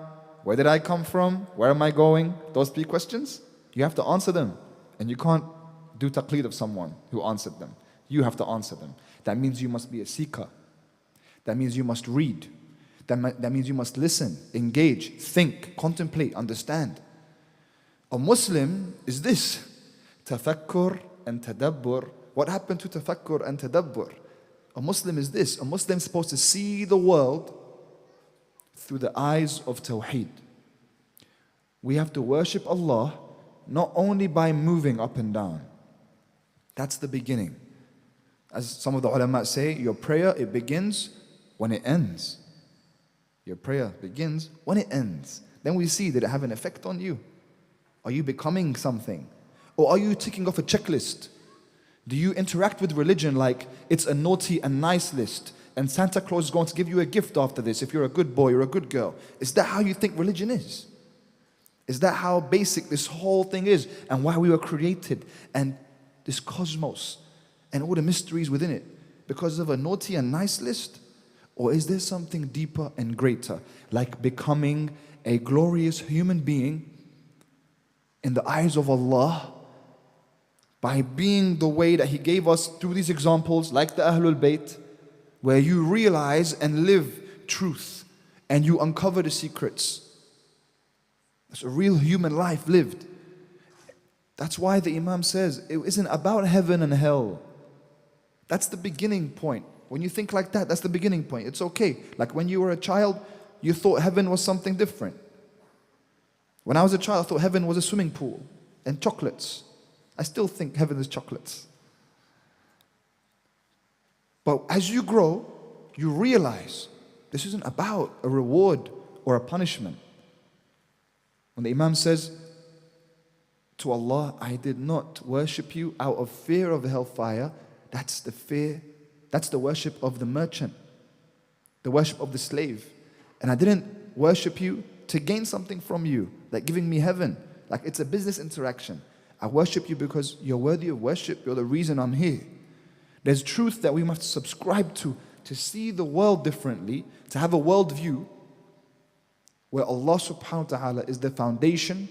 Where did I come from? Where am I going? Those 3 questions, you have to answer them. And you can't do taqleed of someone who answered them. You have to answer them. That means you must be a seeker. That means you must read. That means you must listen, engage, think, contemplate, understand. A Muslim is this. Tafakkur and tadabbur. What happened to tafakkur and tadabbur? A Muslim is this. A Muslim is supposed to see the world through the eyes of Tawheed. We have to worship Allah not only by moving up and down. That's the beginning. As some of the ulama say, your prayer, it begins when it ends. Your prayer begins when it ends. Then we see, did it have an effect on you? Are you becoming something? Or are you ticking off a checklist? Do you interact with religion like it's a naughty and nice list and Santa Claus is going to give you a gift after this if you're a good boy or a good girl? Is that how you think religion is? Is that how basic this whole thing is and why we were created and this cosmos and all the mysteries within it? Because of a naughty and nice list? Or is there something deeper and greater, like becoming a glorious human being in the eyes of Allah by being the way that He gave us through these examples, like the Ahlul Bayt, where you realize and live truth and you uncover the secrets. It's a real human life lived. That's why the Imam says it isn't about heaven and hell. That's the beginning point. When you think like that, that's the beginning point. It's okay. Like when you were a child, you thought heaven was something different. When I was a child, I thought heaven was a swimming pool and chocolates. I still think heaven is chocolates. But as you grow, you realize this isn't about a reward or a punishment. When the Imam says to Allah, I did not worship you out of fear of the hellfire, that's the fear, that's the worship of the merchant, the worship of the slave. And I didn't worship you to gain something from you, like giving me heaven, like it's a business interaction. I worship you because you're worthy of worship, you're the reason I'm here. There's truth that we must subscribe to see the world differently, to have a worldview where Allah subhanahu wa ta'ala is the foundation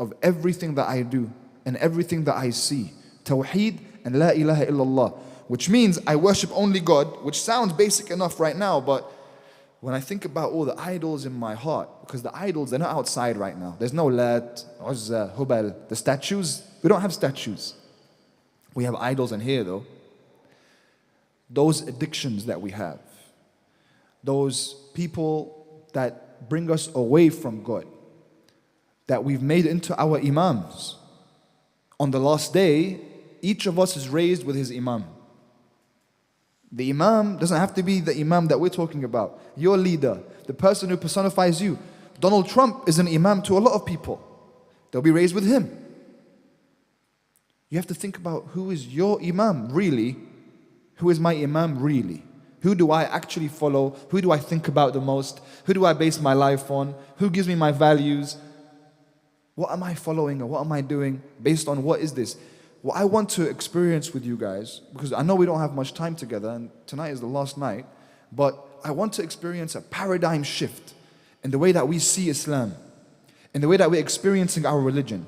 of everything that I do and everything that I see. Tawheed and la ilaha illallah, which means I worship only God, which sounds basic enough right now, but when I think about all the idols in my heart, because the idols, they're not outside right now. There's no Lat, Uzza, Hubal, the statues. We don't have statues. We have idols in here though. Those addictions that we have, those people that bring us away from God, that we've made into our imams. On the last day, each of us is raised with his imam. The Imam doesn't have to be the Imam that we're talking about. Your leader, the person who personifies you. Donald Trump is an Imam to a lot of people. They'll be raised with him. You have to think about who is your Imam really? Who is my Imam really? Who do I actually follow? Who do I think about the most? Who do I base my life on? Who gives me my values? What am I following or what am I doing based on what is this? What I want to experience with you guys, because I know we don't have much time together and tonight is the last night, but I want to experience a paradigm shift in the way that we see Islam, in the way that we're experiencing our religion.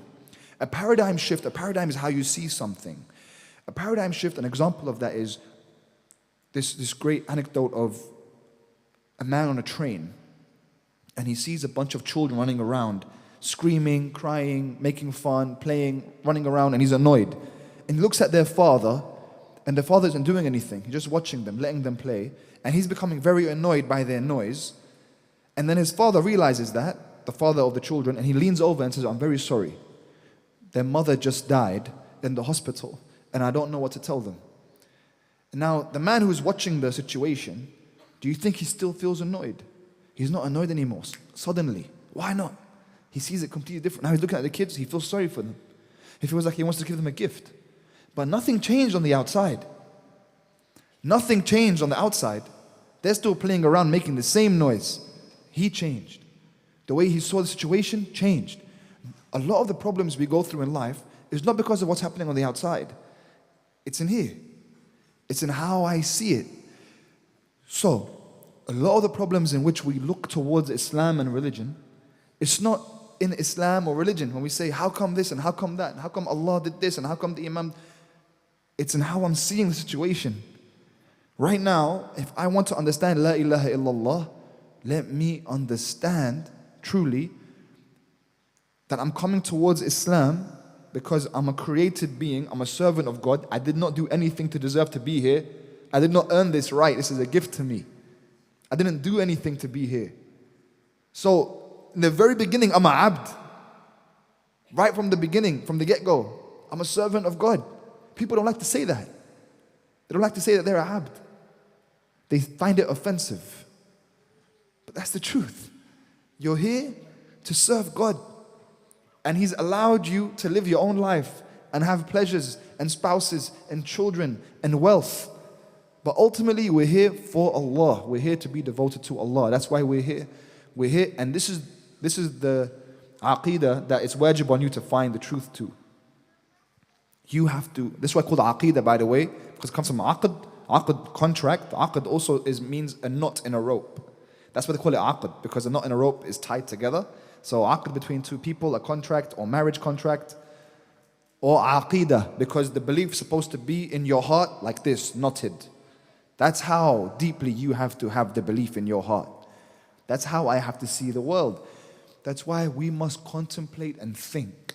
A paradigm shift, a paradigm is how you see something. A paradigm shift, an example of that is this great anecdote of a man on a train, and he sees a bunch of children running around, screaming, crying, making fun, playing, running around, and he's annoyed. And he looks at their father, and the father isn't doing anything. He's just watching them, letting them play, and he's becoming very annoyed by their noise. And then his father realizes that, the father of the children, and he leans over and says, "I'm very sorry. Their mother just died in the hospital, and I don't know what to tell them." Now, the man who's watching the situation, do you think he still feels annoyed? He's not annoyed anymore, suddenly. Why not? He sees it completely different. Now he's looking at the kids, he feels sorry for them. He feels like he wants to give them a gift. But nothing changed on the outside. Nothing changed on the outside. They're still playing around, making the same noise. He changed. The way he saw the situation changed. A lot of the problems we go through in life is not because of what's happening on the outside. It's in here. It's in how I see it. So, a lot of the problems in which we look towards Islam and religion, it's not in Islam or religion. When we say, how come this and how come that, and how come Allah did this and how come the Imam, it's in how I'm seeing the situation. Right now, if I want to understand La ilaha illallah, let me understand truly that I'm coming towards Islam because I'm a created being, I'm a servant of God. I did not do anything to deserve to be here. I did not earn this right. This is a gift to me. I didn't do anything to be here. So, in the very beginning, I'm a abd. Right from the beginning, from the get-go, I'm a servant of God. People don't like to say that. They don't like to say that they're a abd. They find it offensive. But that's the truth. You're here to serve God. And He's allowed you to live your own life and have pleasures and spouses and children and wealth. But ultimately, we're here for Allah. We're here to be devoted to Allah. That's why we're here. We're here, and this is the aqeedah that it's wajib on you to find the truth to. You have to. This is why I call it aqeedah, by the way, because it comes from aqd. Aqd, contract. Aqd also means a knot in a rope. That's why they call it aqd, because a knot in a rope is tied together. So aqd between two people, a contract or marriage contract, or aqeedah, because the belief is supposed to be in your heart like this, knotted. That's how deeply you have to have the belief in your heart. That's how I have to see the world. That's why we must contemplate and think.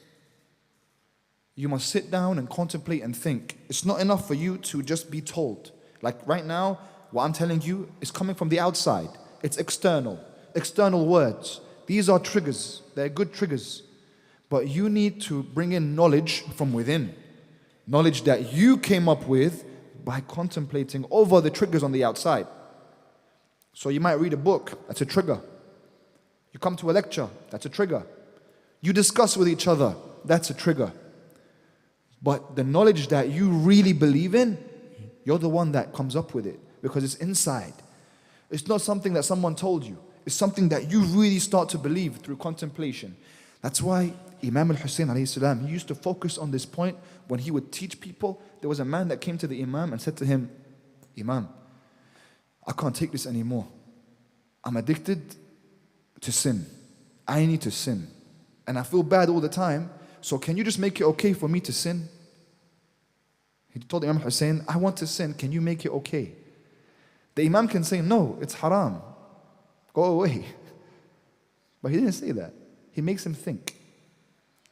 You must sit down and contemplate and think. It's not enough for you to just be told. Like right now, what I'm telling you is coming from the outside. It's external words. These are triggers. They're good triggers. But you need to bring in knowledge from within. Knowledge that you came up with by contemplating over the triggers on the outside. So you might read a book, that's a trigger. You come to a lecture, that's a trigger. You discuss with each other, that's a trigger. But the knowledge that you really believe in, you're the one that comes up with it because it's inside. It's not something that someone told you. It's something that you really start to believe through contemplation. That's why Imam al-Hussein alayhi salam, he used to focus on this point when he would teach people. There was a man that came to the Imam and said to him, "Imam, I can't take this anymore. I'm addicted to sin. I need to sin. And I feel bad all the time. So can you just make it okay for me to sin?" He told Imam Hussein, "I want to sin. Can you make it okay?" The Imam can say, "No, it's haram. Go away." But he didn't say that. He makes him think.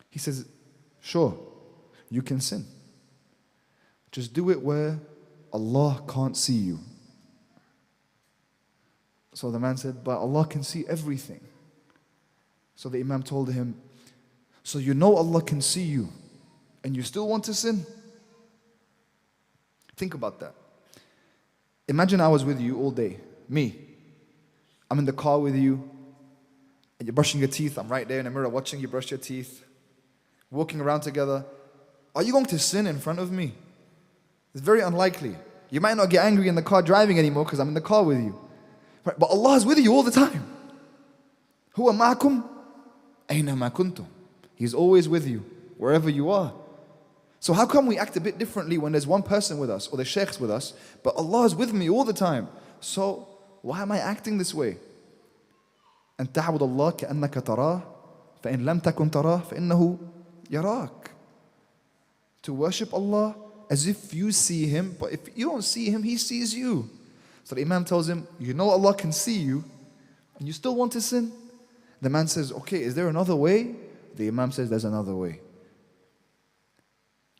He says, "Sure, you can sin. Just do it where Allah can't see you." So the man said, "But Allah can see everything." So the Imam told him, "So you know Allah can see you, and you still want to sin?" Think about that. Imagine I was with you all day. Me. I'm in the car with you, and you're brushing your teeth. I'm right there in the mirror watching you brush your teeth. Walking around together. Are you going to sin in front of me? It's very unlikely. You might not get angry in the car driving anymore because I'm in the car with you. Right? But Allah is with you all the time. Huwa ma'akum aynama kuntum. He's always with you, wherever you are. So how come we act a bit differently when there's one person with us or the sheikh's with us, but Allah is with me all the time? So why am I acting this way? أن تعبد الله كأنك تراه فإن لم تكن تراه فإنه يراك. To worship Allah as if you see Him, but if you don't see Him, He sees you. So the Imam tells him, you know Allah can see you, and you still want to sin? The man says, okay, is there another way? The Imam says, there's another way.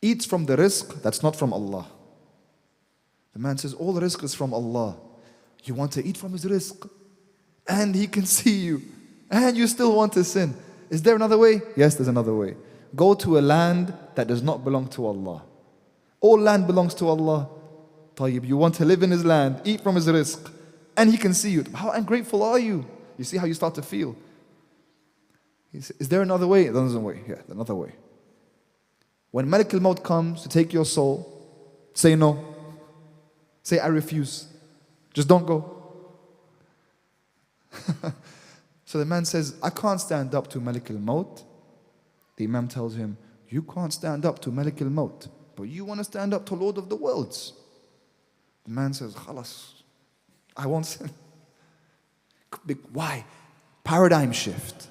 Eat from the rizq that's not from Allah. The man says, all the rizq is from Allah. You want to eat from His rizq, and He can see you, and you still want to sin. Is there another way? Yes, there's another way. Go to a land that does not belong to Allah. All land belongs to Allah. Tayyib, you want to live in His land, eat from His rizq, and He can see you. How ungrateful are you? You see how you start to feel. He says, is there another way? There's another way. Yeah, another way. When Malik al-Maut comes to take your soul, say no. Say, I refuse. Just don't go. So the man says, I can't stand up to Malik al-Maut. The Imam tells him, you can't stand up to Malik al-Maut, but you want to stand up to Lord of the Worlds. The man says, Khalas, I won't sin. Why? Paradigm shift.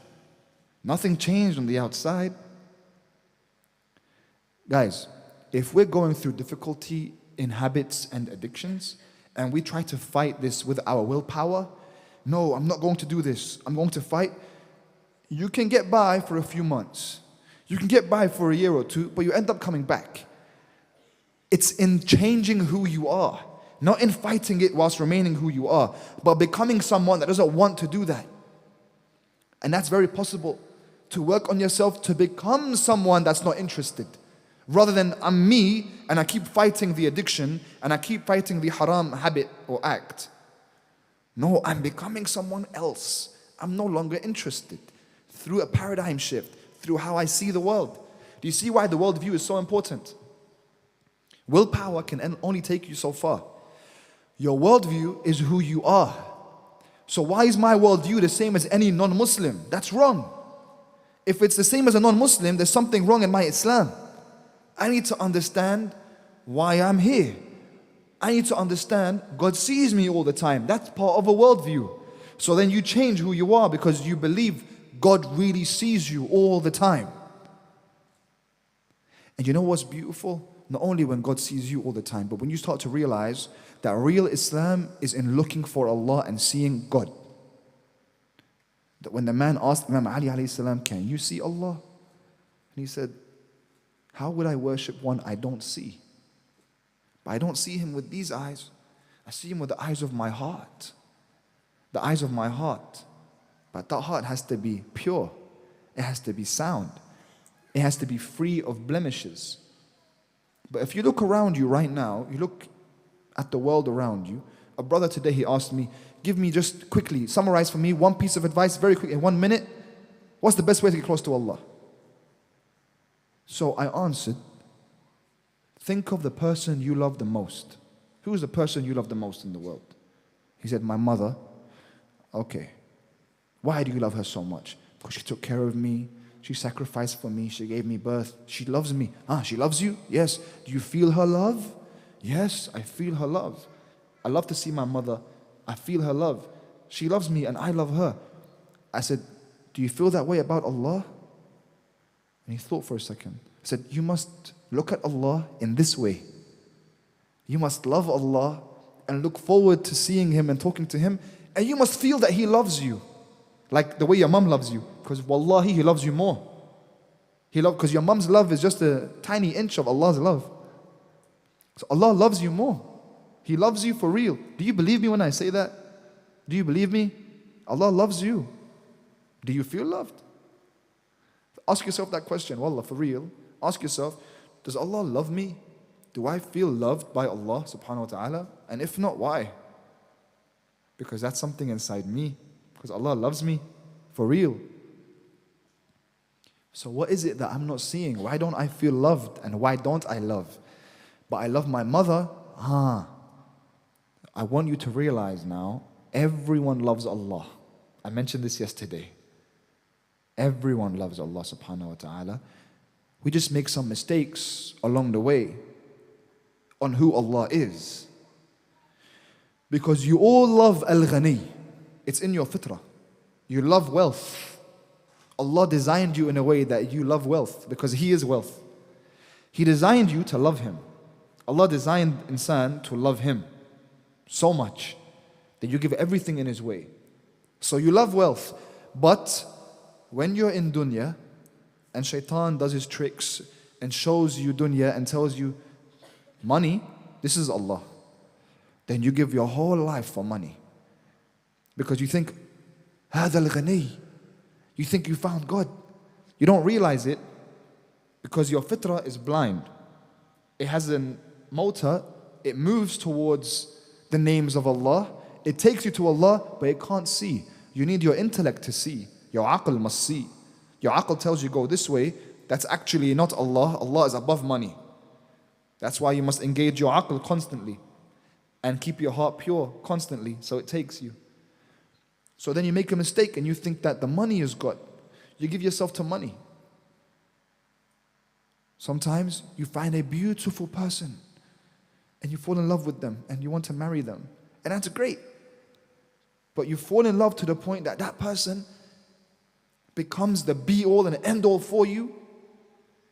Nothing changed on the outside. Guys, if we're going through difficulty in habits and addictions, and we try to fight this with our willpower, no, I'm not going to do this, I'm going to fight, you can get by for a few months. You can get by for a year or two, but you end up coming back. It's in changing who you are, not in fighting it whilst remaining who you are, but becoming someone that doesn't want to do that. And that's very possible, to work on yourself to become someone that's not interested. Rather than I'm me and I keep fighting the addiction and I keep fighting the haram habit or act. No, I'm becoming someone else. I'm no longer interested. Through a paradigm shift, through how I see the world. Do you see why the worldview is so important? Willpower can only take you so far. Your worldview is who you are. So why is my worldview the same as any non-Muslim? That's wrong. If it's the same as a non-Muslim, there's something wrong in my Islam. I need to understand why I'm here. I need to understand God sees me all the time. That's part of a worldview. So then you change who you are because you believe God really sees you all the time. And you know what's beautiful? Not only when God sees you all the time, but when you start to realize that real Islam is in looking for Allah and seeing God. That when the man asked Imam Ali alayhi salam, can you see Allah? And he said, how would I worship one I don't see? But I don't see Him with these eyes. I see Him with the eyes of my heart. The eyes of my heart. But that heart has to be pure. It has to be sound. It has to be free of blemishes. But if you look around you right now, you look at the world around you. A brother today, he asked me, give me just quickly, summarize for me one piece of advice very quickly in 1 minute. What's the best way to get close to Allah? So I answered, think of the person you love the most. Who is the person you love the most in the world? He said, my mother. Okay. Why do you love her so much? Because she took care of me. She sacrificed for me. She gave me birth. She loves me. She loves you? Yes. Do you feel her love? Yes, I feel her love. I love to see my mother. I feel her love. She loves me and I love her. I said, do you feel that way about Allah? And he thought for a second. He said, you must look at Allah in this way. You must love Allah and look forward to seeing Him and talking to Him. And you must feel that He loves you. Like the way your mom loves you. Because wallahi, He loves you more. Because your mom's love is just a tiny inch of Allah's love. So Allah loves you more. He loves you for real. Do you believe me when I say that? Do you believe me? Allah loves you. Do you feel loved? Ask yourself that question. Wallah, for real. Ask yourself, does Allah love me? Do I feel loved by Allah subhanahu wa ta'ala? And if not, why? Because that's something inside me. Because Allah loves me for real. So what is it that I'm not seeing? Why don't I feel loved? And why don't I love? But I love my mother. I want you to realize now, everyone loves Allah. I mentioned this yesterday. Everyone loves Allah subhanahu wa ta'ala. We just make some mistakes along the way on who Allah is. Because you all love Al-Ghani. It's in your fitrah. You love wealth. Allah designed you in a way that you love wealth because He is wealth. He designed you to love Him. Allah designed insan to love Him so much that you give everything in His way. So you love wealth. But when you're in dunya and shaitan does his tricks and shows you dunya and tells you, money, this is Allah, then you give your whole life for money. Because you think, هذا الغني. You think you found God. You don't realize it because your fitrah is blind. It has a motor, it moves towards the names of Allah. It takes you to Allah, but it can't see. You need your intellect to see. Your aql must see. Your aql tells you go this way. That's actually not Allah. Allah is above money. That's why you must engage your aql constantly and keep your heart pure constantly so it takes you. So then you make a mistake and you think that the money is God. You give yourself to money. Sometimes you find a beautiful person and you fall in love with them and you want to marry them. And that's great. But you fall in love to the point that that person becomes the be-all and end-all for you.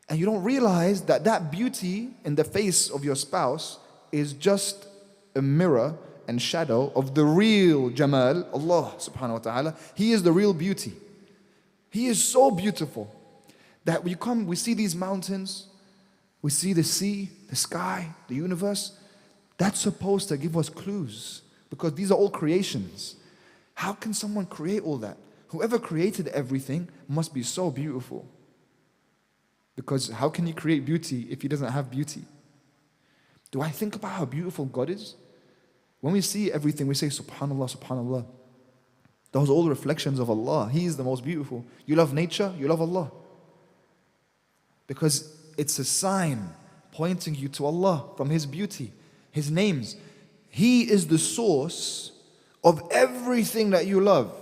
And you don't realize that that beauty in the face of your spouse is just a mirror and shadow of the real Jamal, Allah subhanahu wa ta'ala. He is the real beauty. He is so beautiful that we see these mountains, we see the sea, the sky, the universe. That's supposed to give us clues because these are all creations. How can someone create all that? Whoever created everything must be so beautiful. Because how can He create beauty if He doesn't have beauty? Do I think about how beautiful God is? When we see everything, we say, Subhanallah, Subhanallah. Those are all reflections of Allah. He is the most beautiful. You love nature, you love Allah. Because it's a sign pointing you to Allah from His beauty, His names. He is the source of everything that you love.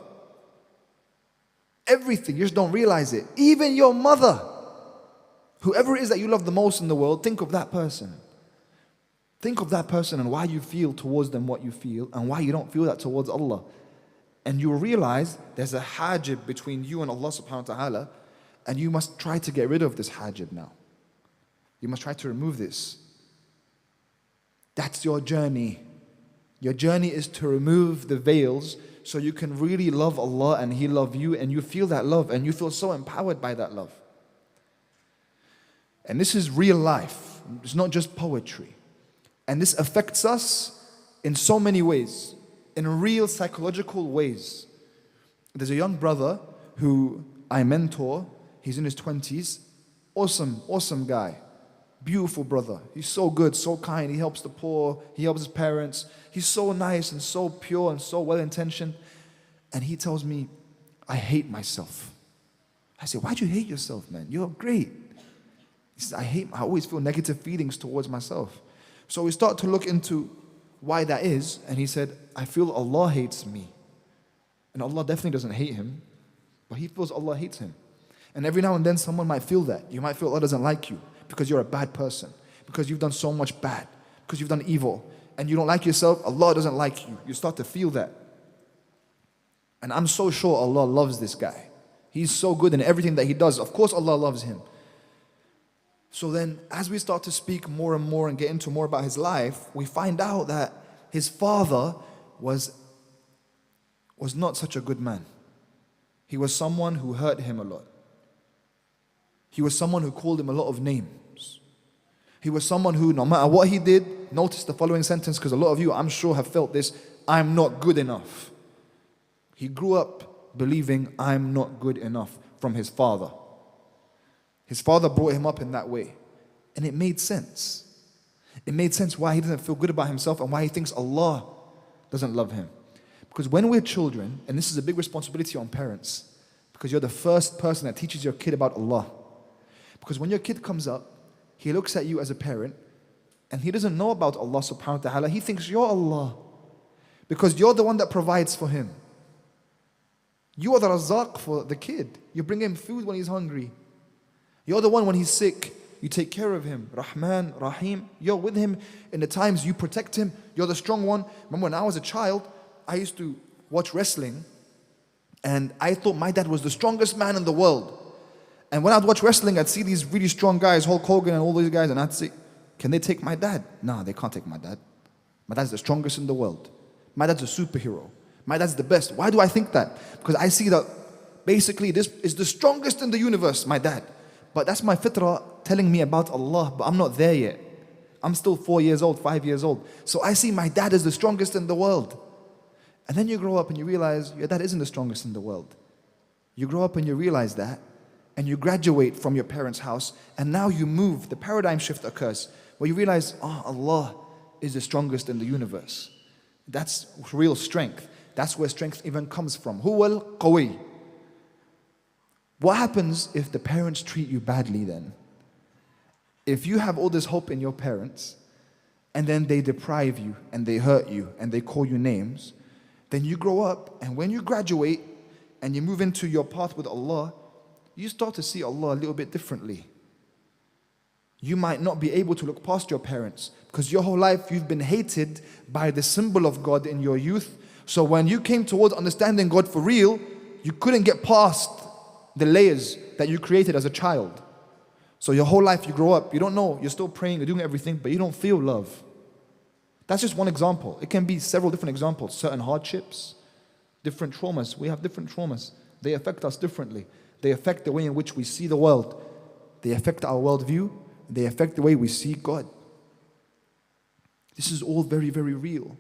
Everything, you just don't realize it. Even your mother, whoever it is that you love the most in the world, think of that person. Think of that person and why you feel towards them what you feel and why you don't feel that towards Allah. And you'll realize there's a hajib between you and Allah subhanahu wa ta'ala, and you must try to get rid of this hajib now. You must try to remove this. That's your journey. Your journey is to remove the veils so you can really love Allah and He love you and you feel that love and you feel so empowered by that love. And this is real life. It's not just poetry. And this affects us in so many ways, in real psychological ways. There's a young brother who I mentor. He's in his 20s. Awesome guy. Beautiful brother. He's so good, so kind. He helps the poor. He helps his parents. He's so nice and so pure and so well-intentioned. And he tells me, I hate myself. I say, why do you hate yourself, man? You're great. He says, I always feel negative feelings towards myself. So we start to look into why that is. And he said, I feel Allah hates me. And Allah definitely doesn't hate him. But he feels Allah hates him. And every now and then someone might feel that. You might feel Allah doesn't like you because you're a bad person, because you've done so much bad, because you've done evil, and you don't like yourself, Allah doesn't like you. You start to feel that. And I'm so sure Allah loves this guy. He's so good in everything that he does. Of course Allah loves him. So then as we start to speak more and more and get into more about his life, we find out that his father was not such a good man. He was someone who hurt him a lot. He was someone who called him a lot of names. He was someone who, no matter what he did, notice the following sentence, because a lot of you, I'm sure, have felt this, I'm not good enough. He grew up believing, I'm not good enough, from his father. His father brought him up in that way. And it made sense. It made sense why he doesn't feel good about himself and why he thinks Allah doesn't love him. Because when we're children, and this is a big responsibility on parents, because you're the first person that teaches your kid about Allah. Because when your kid comes up, he looks at you as a parent, and he doesn't know about Allah subhanahu wa ta'ala. He thinks you're Allah. Because you're the one that provides for him. You are the razaq for the kid. You bring him food when he's hungry. You're the one when he's sick. You take care of him. Rahman, Rahim. You're with him in the times you protect him. You're the strong one. Remember when I was a child, I used to watch wrestling, and I thought my dad was the strongest man in the world. And when I'd watch wrestling, I'd see these really strong guys, Hulk Hogan and all these guys, and I'd say, can they take my dad? No, they can't take my dad. My dad's the strongest in the world. My dad's a superhero. My dad's the best. Why do I think that? Because I see that basically this is the strongest in the universe, my dad. But that's my fitrah telling me about Allah, but I'm not there yet. I'm still 4 years old, 5 years old. So I see my dad as the strongest in the world. And then you grow up and you realize your dad isn't the strongest in the world. You grow up and you realize that, and you graduate from your parents' house, and now you move, the paradigm shift occurs, where you realize, Allah is the strongest in the universe. That's real strength. That's where strength even comes from. Huwal qawi. What happens if the parents treat you badly then? If you have all this hope in your parents, and then they deprive you, and they hurt you, and they call you names, then you grow up, and when you graduate, and you move into your path with Allah, you start to see Allah a little bit differently. You might not be able to look past your parents, because your whole life you've been hated by the symbol of God in your youth. So when you came towards understanding God for real, you couldn't get past the layers that you created as a child. So your whole life you grow up, you don't know, you're still praying, you're doing everything, but you don't feel love. That's just one example. It can be several different examples. Certain hardships, different traumas. We have different traumas. They affect us differently. They affect the way in which we see the world. They affect our worldview. They affect the way we see God. This is all very, very real.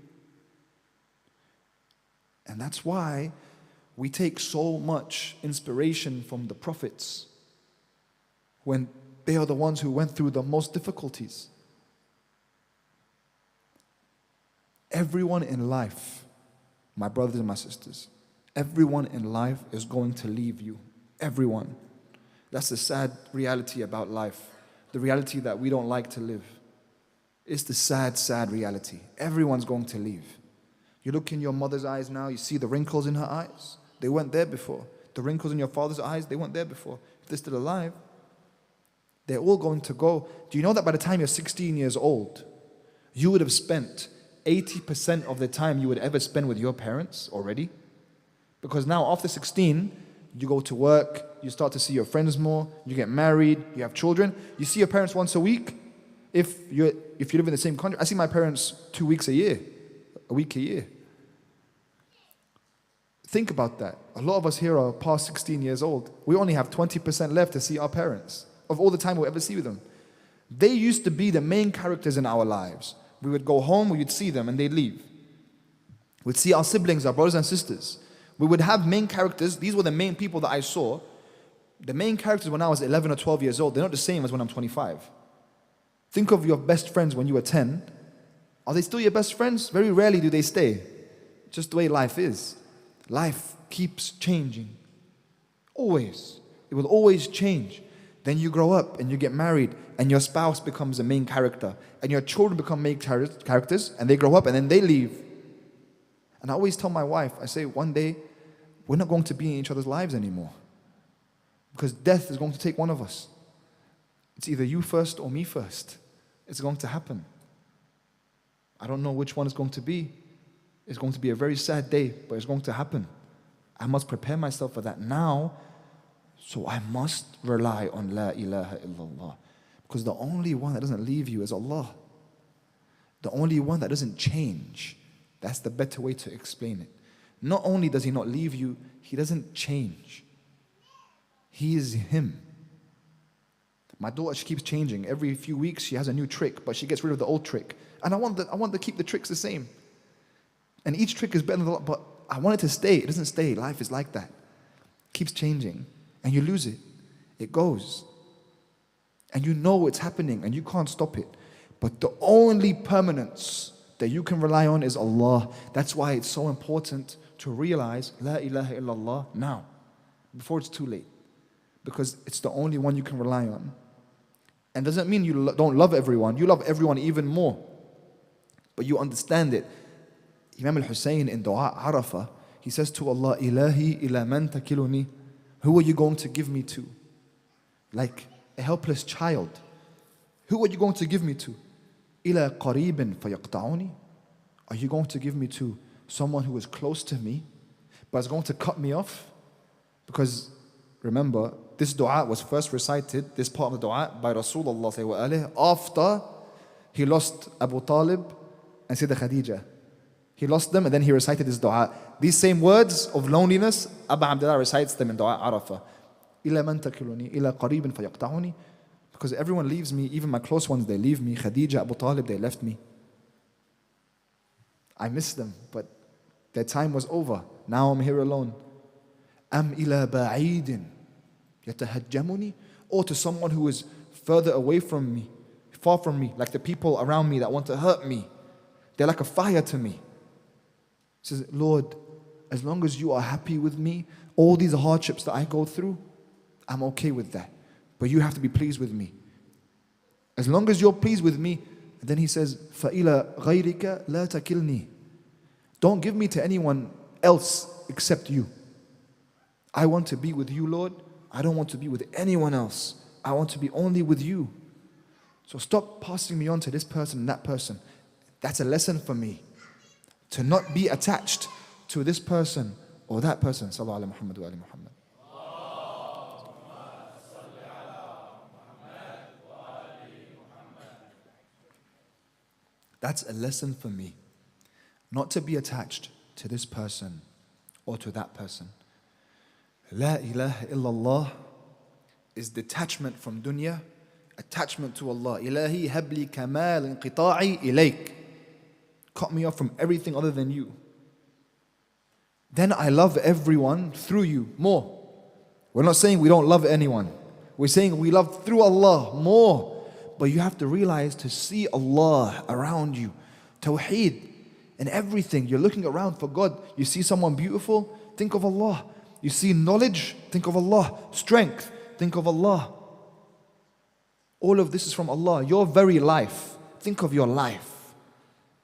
And that's why we take so much inspiration from the prophets when they are the ones who went through the most difficulties. Everyone in life, my brothers and my sisters, everyone in life is going to leave you. Everyone. That's the sad reality about life. The reality that we don't like to live. It's the sad, sad reality. Everyone's going to leave. You look in your mother's eyes now, you see the wrinkles in her eyes. They weren't there before. The wrinkles in your father's eyes, they weren't there before. If they're still alive, they're all going to go. Do you know that by the time you're 16 years old, you would have spent 80% of the time you would ever spend with your parents already? Because now after 16, you go to work, you start to see your friends more, you get married, you have children. You see your parents once a week. If you live in the same country, I see my parents 2 weeks a year, a week a year. Think about that. A lot of us here are past 16 years old. We only have 20% left to see our parents of all the time we'll ever see with them. They used to be the main characters in our lives. We would go home, we would see them, and they'd leave. We'd see our siblings, our brothers and sisters. We would have main characters. These were the main people that I saw. The main characters when I was 11 or 12 years old, they're not the same as when I'm 25. Think of your best friends when you were 10. Are they still your best friends? Very rarely do they stay. Just the way life is. Life keeps changing. Always. It will always change. Then you grow up and you get married and your spouse becomes the main character and your children become main characters and they grow up and then they leave. And I always tell my wife, I say, one day, we're not going to be in each other's lives anymore. Because death is going to take one of us. It's either you first or me first. It's going to happen. I don't know which one it's going to be. It's going to be a very sad day, but it's going to happen. I must prepare myself for that now, so I must rely on La ilaha illallah. Because the only one that doesn't leave you is Allah. The only one that doesn't change. That's the better way to explain it. Not only does He not leave you, He doesn't change. He is Him. My daughter, she keeps changing. Every few weeks she has a new trick, but she gets rid of the old trick. And I want to keep the tricks the same. And each trick is better than the lot, but I want it to stay. It doesn't stay. Life is like that. It keeps changing. And you lose it. It goes. And you know it's happening and you can't stop it. But the only permanence that you can rely on is Allah. That's why it's so important to realize La ilaha illallah now, before it's too late. Because it's the only one you can rely on. And doesn't mean you don't love everyone. You love everyone even more. But you understand it. Imam al-Hussein in Dua Arafah, he says to Allah, Ilahi ila man takiluni. Who are you going to give me to? Like a helpless child. Who are you going to give me to? Ila qaribin fayaqta'uni. Are you going to give me to someone who is close to me, but is going to cut me off? Because remember, this dua was first recited, this part of the dua, by Rasulullah after he lost Abu Talib and Sayyidah Khadija. He lost them and then he recited this dua. These same words of loneliness, Abu Abdullah recites them in Dua Arafah. Ila man takiluni, ila qaribin fayaqta'uni. Because everyone leaves me, even my close ones, they leave me. Khadija, Abu Talib, they left me. I miss them, but their time was over. Now I'm here alone. Am ila ba'idin yatahajjamuni, or to someone who is further away from me, far from me, like the people around me that want to hurt me. They're like a fire to me. He says, Lord, as long as you are happy with me, all these hardships that I go through, I'm okay with that. But you have to be pleased with me. As long as you're pleased with me, and then he says, فَإِلَى غَيْرِكَ لَا تَكِلْنِي. Don't give me to anyone else except you. I want to be with you, Lord. I don't want to be with anyone else. I want to be only with you. So stop passing me on to this person and that person. That's a lesson for me. To not be attached to this person or that person. Sallallahu alayhi Muhammad wa ali Muhammad. That's a lesson for me. Not to be attached to this person or to that person. La ilaha illallah is detachment from dunya, attachment to Allah. Ilahi habli kamal inqita'i ilayk. Cut me off from everything other than you. Then I love everyone through you more. We're not saying we don't love anyone. We're saying we love through Allah more. But you have to realize to see Allah around you. Tauheed and everything. You're looking around for God. You see someone beautiful, think of Allah. You see knowledge, think of Allah. Strength, think of Allah. All of this is from Allah. Your very life, think of your life.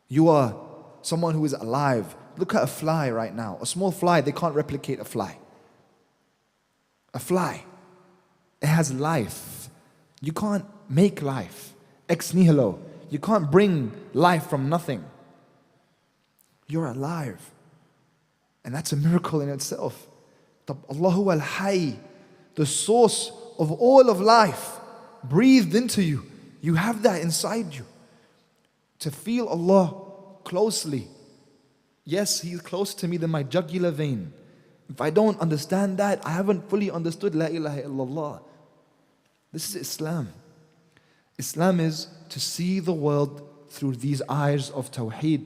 You are someone who is alive. Look at a fly right now. A small fly, they can't replicate a fly. A fly, it has life. You can't make life. Ex nihilo. You can't bring life from nothing. You're alive. And that's a miracle in itself. Allahu al-Hayy, the source of all of life, breathed into you. You have that inside you. To feel Allah closely. Yes, He's closer to me than my jugular vein. If I don't understand that, I haven't fully understood La ilaha illallah. This is Islam. Islam is to see the world through these eyes of Tawheed.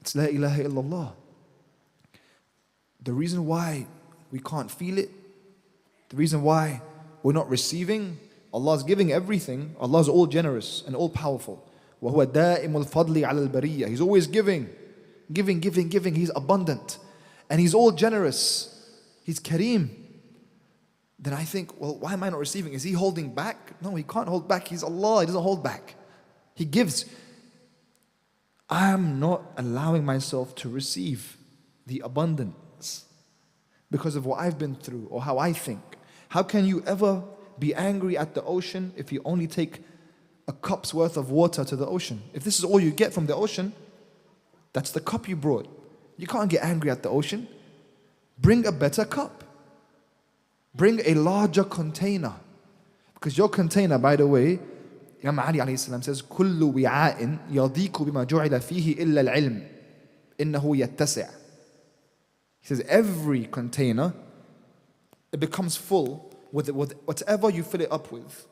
It's La ilaha illallah. The reason why we can't feel it, the reason why we're not receiving, Allah's giving everything. Allah's all generous and all powerful. وَهُوَ دَائِمُ الْفَضْلِ عَلَى الْبَرِيَّةِ. He's always giving. He's abundant. And He's all generous. He's Kareem. Then I think, well, why am I not receiving? Is He holding back? No, He can't hold back. He's Allah. He doesn't hold back. He gives. I am not allowing myself to receive the abundance because of what I've been through or how I think. How can you ever be angry at the ocean if you only take a cup's worth of water to the ocean? If this is all you get from the ocean, that's the cup you brought. You can't get angry at the ocean. Bring a better cup. Bring a larger container. Because your container, by the way, Imam Ali alayhi salam says, كُلُّ وِعَاءٍ يَضِيكُ بِمَا جُعِلَ فِيهِ إِلَّا الْعِلْمِ إِنَّهُ يَتَّسِعُ. He says every container, it becomes full with whatever you fill it up with.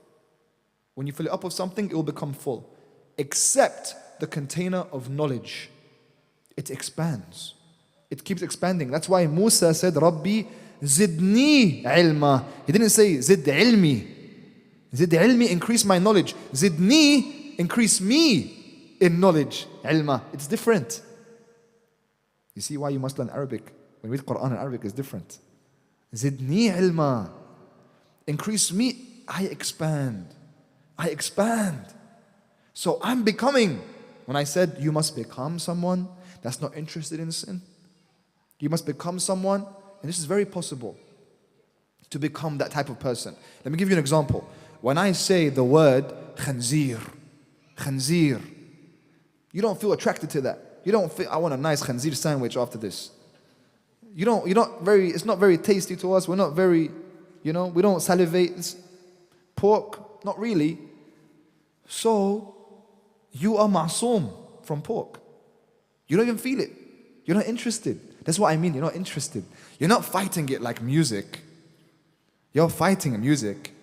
When you fill it up with something, it will become full. Except the container of knowledge. It expands. It keeps expanding. That's why Musa said, Rabbi, zidni ilma. He didn't say, zid ilmi. Zid ilmi, increase my knowledge. Zidni, increase me in knowledge, ilma. It's different. You see why you must learn Arabic? When we read Quran in Arabic, it's different. Zidni ilma. Increase me, I expand. I expand. So I'm becoming. When I said you must become someone that's not interested in sin, you must become someone, and this is very possible, to become that type of person. Let me give you an example. When I say the word khanzir, you don't feel attracted to that. You don't feel, I want a nice khanzir sandwich after this. It's not very tasty to us. We're not very, we don't salivate. It's pork, not really. So, you are ma'soom from pork. You don't even feel it. You're not interested. That's what I mean, you're not interested. You're not fighting it like music. You're fighting music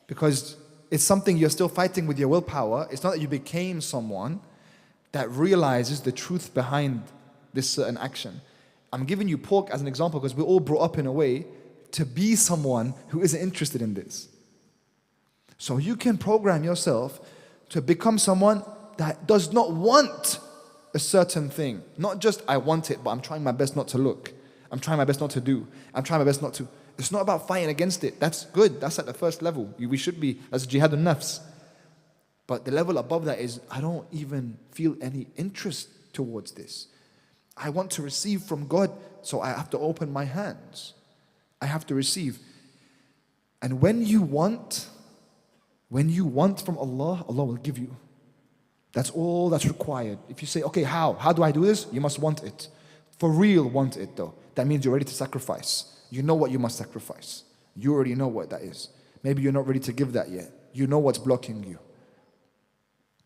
because it's something you're still fighting with your willpower. It's not that you became someone that realizes the truth behind this certain action. I'm giving you pork as an example because we're all brought up in a way to be someone who isn't interested in this. So you can program yourself to become someone that does not want a certain thing. Not just I want it, but I'm trying my best not to look. I'm trying my best not to do. I'm trying my best not to. It's not about fighting against it. That's good. That's at the first level. We should be, that's jihad al-nafs. But the level above that is, I don't even feel any interest towards this. I want to receive from God, so I have to open my hands. I have to receive. And when you want from Allah, Allah will give you. That's all that's required. If you say, okay, how? How do I do this? You must want it. For real want it though. That means you're ready to sacrifice. You know what you must sacrifice. You already know what that is. Maybe you're not ready to give that yet. You know what's blocking you.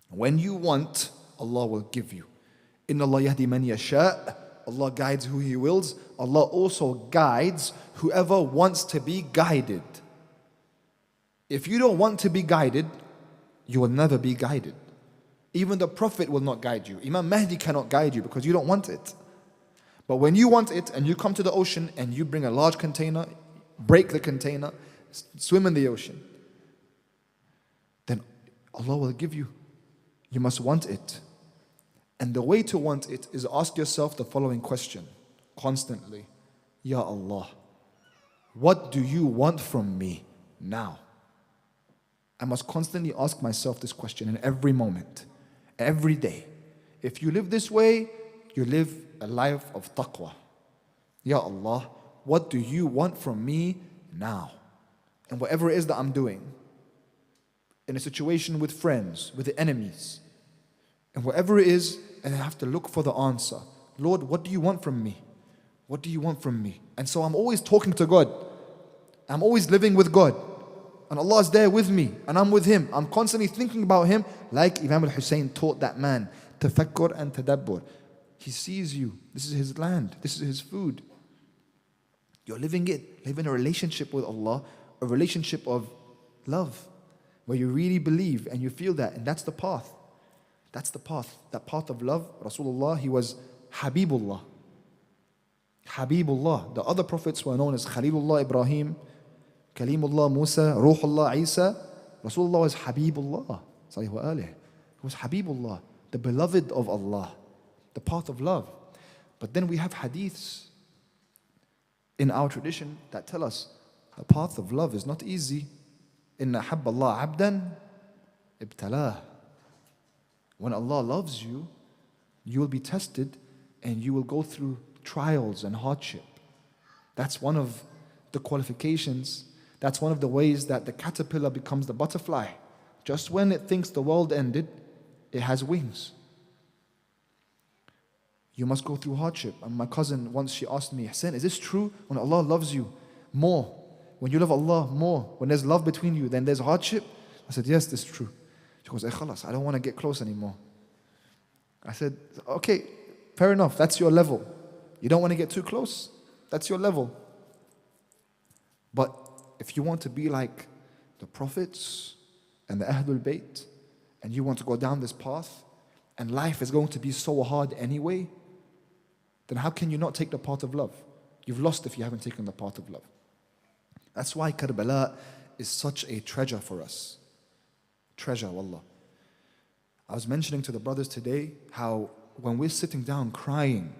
When you want, Allah will give you. Inna Allah yahdi man yasha. Allah guides who He wills. Allah also guides whoever wants to be guided. If you don't want to be guided, you will never be guided. Even the Prophet will not guide you. Imam Mahdi cannot guide you because you don't want it. But when you want it and you come to the ocean and you bring a large container, break the container, swim in the ocean, then Allah will give you. You must want it. And the way to want it is ask yourself the following question constantly. Ya Allah, what do you want from me now? I must constantly ask myself this question in every moment, every day. If you live this way, you live a life of taqwa. Ya Allah, what do you want from me now? And whatever it is that I'm doing, in a situation with friends, with the enemies, and whatever it is, and I have to look for the answer. Lord, what do you want from me? What do you want from me? And so I'm always talking to God. I'm always living with God. And Allah is there with me, and I'm with Him. I'm constantly thinking about Him, like Imam al-Hussein taught that man, tafakkur and tadabbur. He sees you. This is his land. This is his food. You're living it. Live in a relationship with Allah, a relationship of love, where you really believe and you feel that, and that's the path. That's the path. That path of love. Rasulullah, he was Habibullah. Habibullah. The other prophets were known as Khalilullah Ibrahim, Kalimullah Musa, Ruhullah Isa. Rasulullah was Habibullah. He was Habibullah, the beloved of Allah, the path of love. But then we have hadiths in our tradition that tell us the path of love is not easy. Inna habballah abdan ibtalah. When Allah loves you, you will be tested and you will go through trials and hardship. That's one of the qualifications. That's one of the ways that the caterpillar becomes the butterfly. Just when it thinks the world ended, it has wings. You must go through hardship. And my cousin once, she asked me, Hassan, is this true? When Allah loves you more, when you love Allah more, when there's love between you, then there's hardship? I said, yes, this is true. She goes, khalas, I don't want to get close anymore. I said, okay, fair enough, that's your level. You don't want to get too close, that's your level. But if you want to be like the prophets and the Ahlul Bayt, and you want to go down this path, and life is going to be so hard anyway, then how can you not take the path of love? You've lost if you haven't taken the path of love. That's why Karbala is such a treasure for us. treasure, wallah. I was mentioning to the brothers today how when we're sitting down crying,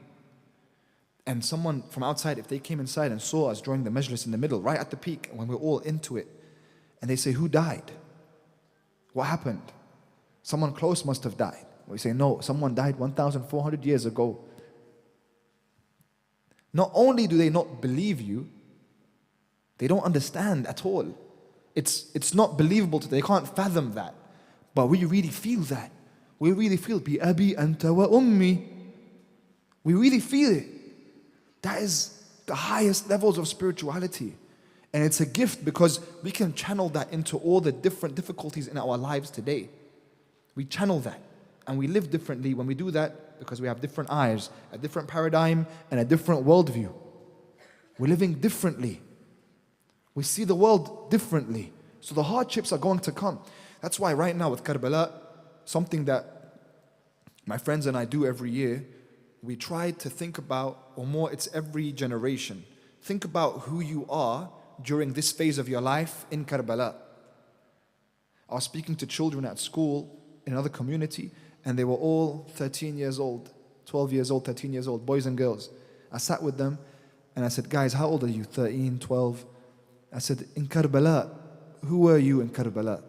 and someone from outside, if they came inside and saw us during the majlis in the middle, right at the peak, when we're all into it, and they say, who died? What happened? Someone close must have died. We say, no, someone died 1,400 years ago. Not only do they not believe you, they don't understand at all. It's not believable to them. They can't fathom that. But we really feel that. We really feel, bi abi anta wa ummi. We really feel it. That is the highest levels of spirituality. And it's a gift because we can channel that into all the different difficulties in our lives today. We channel that. And we live differently when we do that because we have different eyes, a different paradigm, and a different worldview. We're living differently. We see the world differently. So the hardships are going to come. That's why right now with Karbala, something that my friends and I do every year, we try to think about, or more, it's every generation. Think about who you are during this phase of your life in Karbala. I was speaking to children at school in another community, and they were all 13 years old, 12 years old, 13 years old, boys and girls. I sat with them, and I said, guys, how old are you? 13, 12. I said, in Karbala, who were you in Karbala?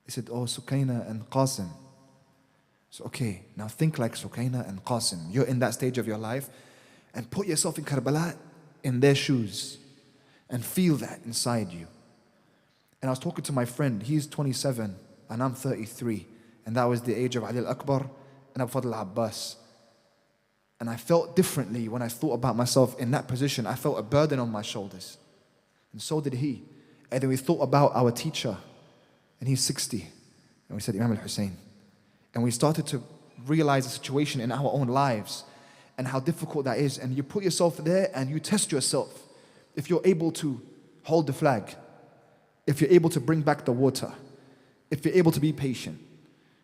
They said, oh, Sukaina and Qasim. So, okay, now think like Sukaina and Qasim. You're in that stage of your life, and put yourself in Karbala in their shoes, and feel that inside you. And I was talking to my friend, he's 27, and I'm 33, and that was the age of Ali al-Akbar and Abu Fadl al-Abbas. And I felt differently when I thought about myself in that position. I felt a burden on my shoulders. And so did he. And then we thought about our teacher, and he's 60. And we said, Imam al-Hussein. And we started to realize the situation in our own lives and how difficult that is. And you put yourself there and you test yourself. If you're able to hold the flag, if you're able to bring back the water, if you're able to be patient.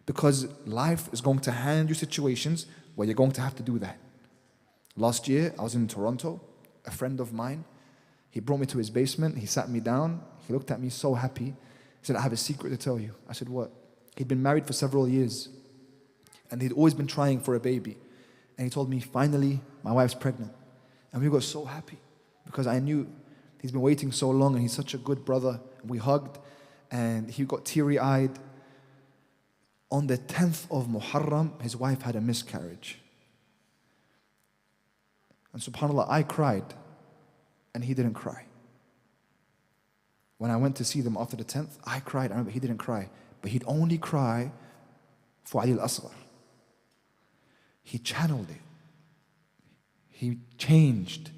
Because life is going to hand you situations where you're going to have to do that. Last year, I was in Toronto. A friend of mine, he brought me to his basement. He sat me down. He looked at me so happy. He said, I have a secret to tell you. I said, what? He'd been married for several years. And he'd always been trying for a baby. And he told me, finally, my wife's pregnant. And we got so happy because I knew he's been waiting so long and he's such a good brother. And we hugged and he got teary-eyed. On the 10th of Muharram, his wife had a miscarriage. And subhanAllah, I cried and he didn't cry. When I went to see them after the 10th, I cried. I remember he didn't cry. But he'd only cry for Ali al-Asghar. He channeled it. He changed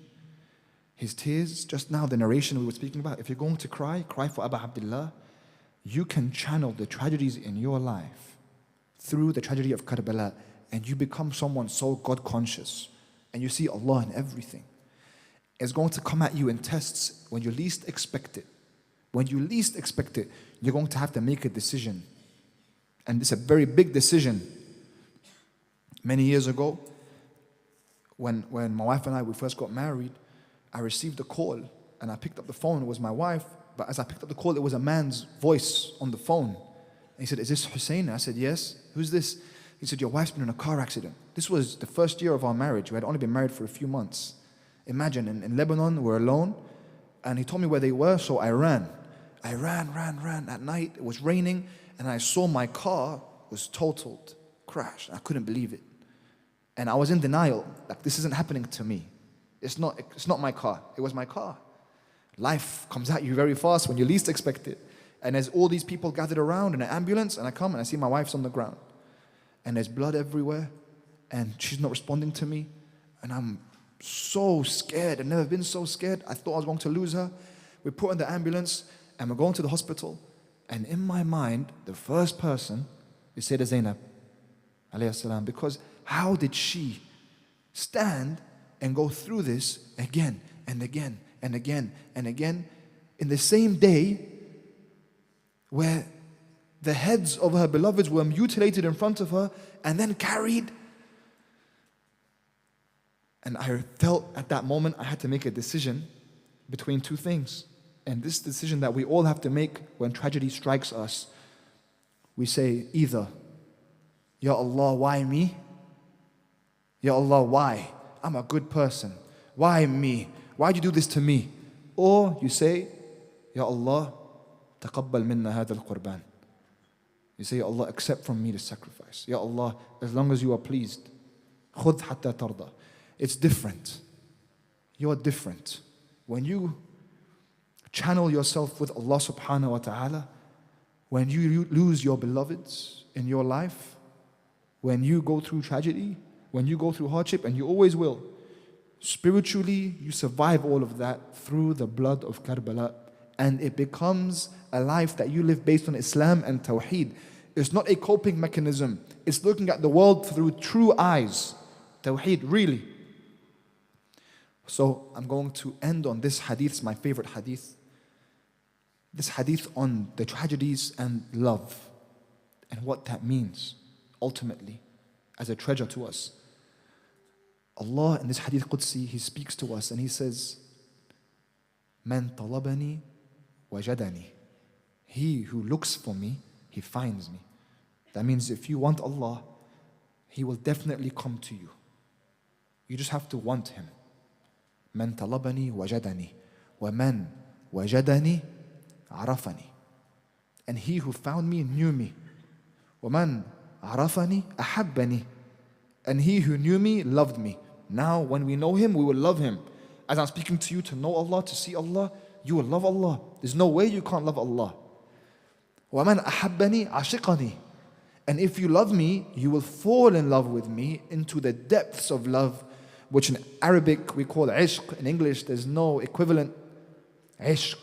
his tears. Just now, the narration we were speaking about, if you're going to cry, cry for Abu Abdullah. You can channel the tragedies in your life through the tragedy of Karbala, and you become someone so God-conscious, and you see Allah in everything. It's going to come at you in tests when you least expect it. When you least expect it, you're going to have to make a decision. And it's a very big decision. Many years ago, when my wife and I, we first got married, I received a call, and I picked up the phone. It was my wife, but as I picked up the call, it was a man's voice on the phone. And he said, is this Hussein? I said, yes. Who's this? He said, your wife's been in a car accident. This was the first year of our marriage. We had only been married for a few months. Imagine, in Lebanon, we're alone, and he told me where they were, so I ran. I ran at night. It was raining, and I saw my car was totaled, crashed. I couldn't believe it. And I was in denial, like this isn't happening to me. It's not my car. It was my car. Life comes at you very fast when you least expect it. And there's all these people gathered around in an ambulance, and I come and I see my wife's on the ground. And there's blood everywhere, and she's not responding to me. And I'm so scared. I've never been so scared. I thought I was going to lose her. We put her in the ambulance, and we're going to the hospital. And in my mind, the first person is Sayyidah Zainab, alayhi salam, because how did she stand and go through this again and again and again and again in the same day where the heads of her beloveds were mutilated in front of her and then carried? And I felt at that moment I had to make a decision between two things. And this decision that we all have to make when tragedy strikes us, we say either, Ya Allah, why me? Ya Allah, why? I'm a good person. Why me? Why'd you do this to me? Or you say, Ya Allah, taqabbal minna hadha al-qurban. You say, Ya Allah, accept from me the sacrifice. Ya Allah, as long as you are pleased. Khudh hatta tarda. It's different. You're different. When you channel yourself with Allah subhanahu wa ta'ala, when you lose your beloveds in your life, when you go through tragedy, when you go through hardship, and you always will, spiritually you survive all of that through the blood of Karbala, and it becomes a life that you live based on Islam and Tauheed. It's not a coping mechanism. It's looking at the world through true eyes. Tauheed, really. So I'm going to end on this hadith. It's my favorite hadith. This hadith on the tragedies and love and what that means ultimately as a treasure to us. Allah in this hadith Qudsi, He speaks to us and He says, Man talabani wajadani. He who looks for me, he finds me. That means if you want Allah, He will definitely come to you. You just have to want Him. Man talabani wajadani. Wa man wajadani arafani. And he who found me knew me. Wa man arafani ahabbani. And he who knew me loved me. Now when we know Him, we will love Him. As I'm speaking to you to know Allah, to see Allah, you will love Allah. There's no way you can't love Allah. وَمَنْ أَحَبَّنِي عَشِقَنِي. And if you love me, you will fall in love with me into the depths of love, which in Arabic we call ishq. In English there's no equivalent. Ishq,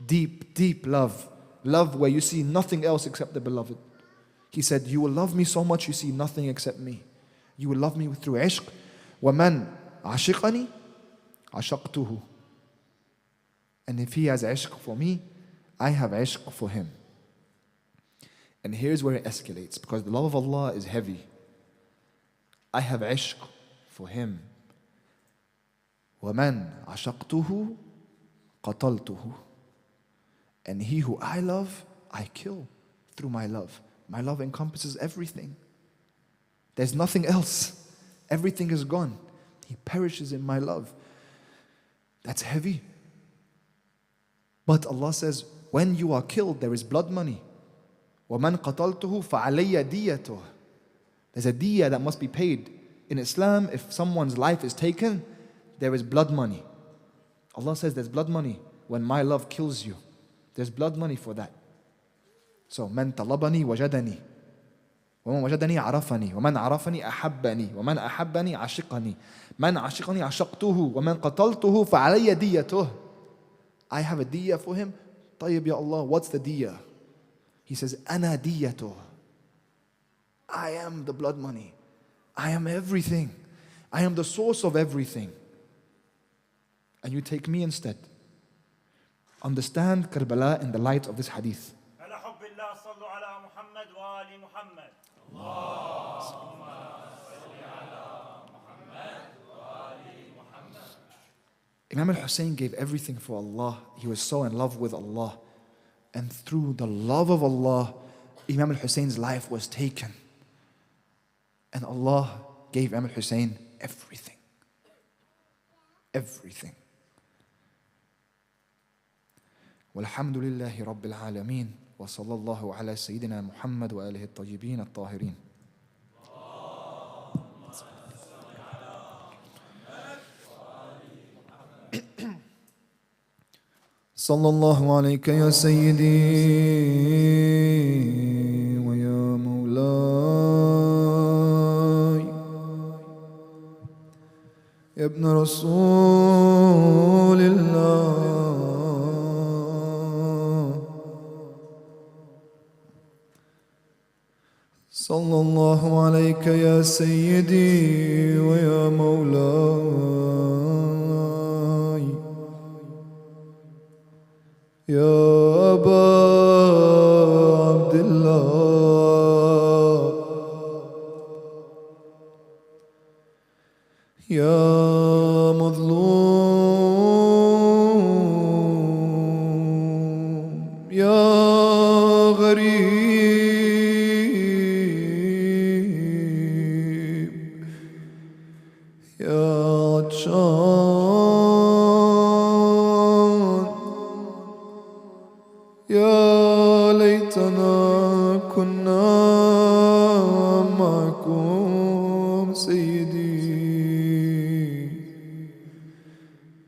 deep, deep love. Love where you see nothing else except the beloved. He said, you will love me so much you see nothing except me. You will love me through ishq. وَمَنْ عَشِقَنِي عَشَقْتُهُ. And if he has ishq for me, I have ishq for him. And here's where it escalates, because the love of Allah is heavy. I have ishq for him. وَمَنْ عَشَقْتُهُ قَتَلْتُهُ. And he who I love, I kill through my love. My love encompasses everything. There's nothing else. Everything is gone. He perishes in my love. That's heavy. But Allah says, when you are killed, there is blood money. وَمَنْ قَتَلْتُهُ فَعَلَيَّ دِيَّتُهُ. There's a diya that must be paid. In Islam, if someone's life is taken, there is blood money. Allah says there's blood money when my love kills you. There's blood money for that. So, مَنْ طَلَبَنِي وَجَدَنِي وَمَنْ وَجَدَنِي عَرَفَنِي وَمَنْ عَرَفَنِي أَحَبَّنِي وَمَنْ أَحَبَّنِي عَشِقَنِي مَنْ عَشِقَنِي عَشَقْتُهُ وَمَنْ قَتَلْتُهُ فَعَلَيَّ دِيَّتُهُ. I have a diya for him. طيب ya Allah, what's the diya? He says, أَنَا دِيَّتُهُ. I am the blood money. I am everything. I am the source of everything. And you take me instead. Understand Karbala in the light of this hadith. Imam al-Hussein gave everything for Allah. He was so in love with Allah. And through the love of Allah, Imam al-Hussein's life was taken. And Allah gave Imam al-Hussein everything. Everything. والحمد لله رب العالمين وصلى الله على سيدنا محمد وآله الطيبين الطاهرين. صلى الله عليك يا سيدي ويا مولاي يا ابن رسول الله صلى الله عليك يا سيدي ويا مولاي يا أبا عبد الله يا مظلوم يا غريب العطشان يا ليتنا كنا معكم سيدي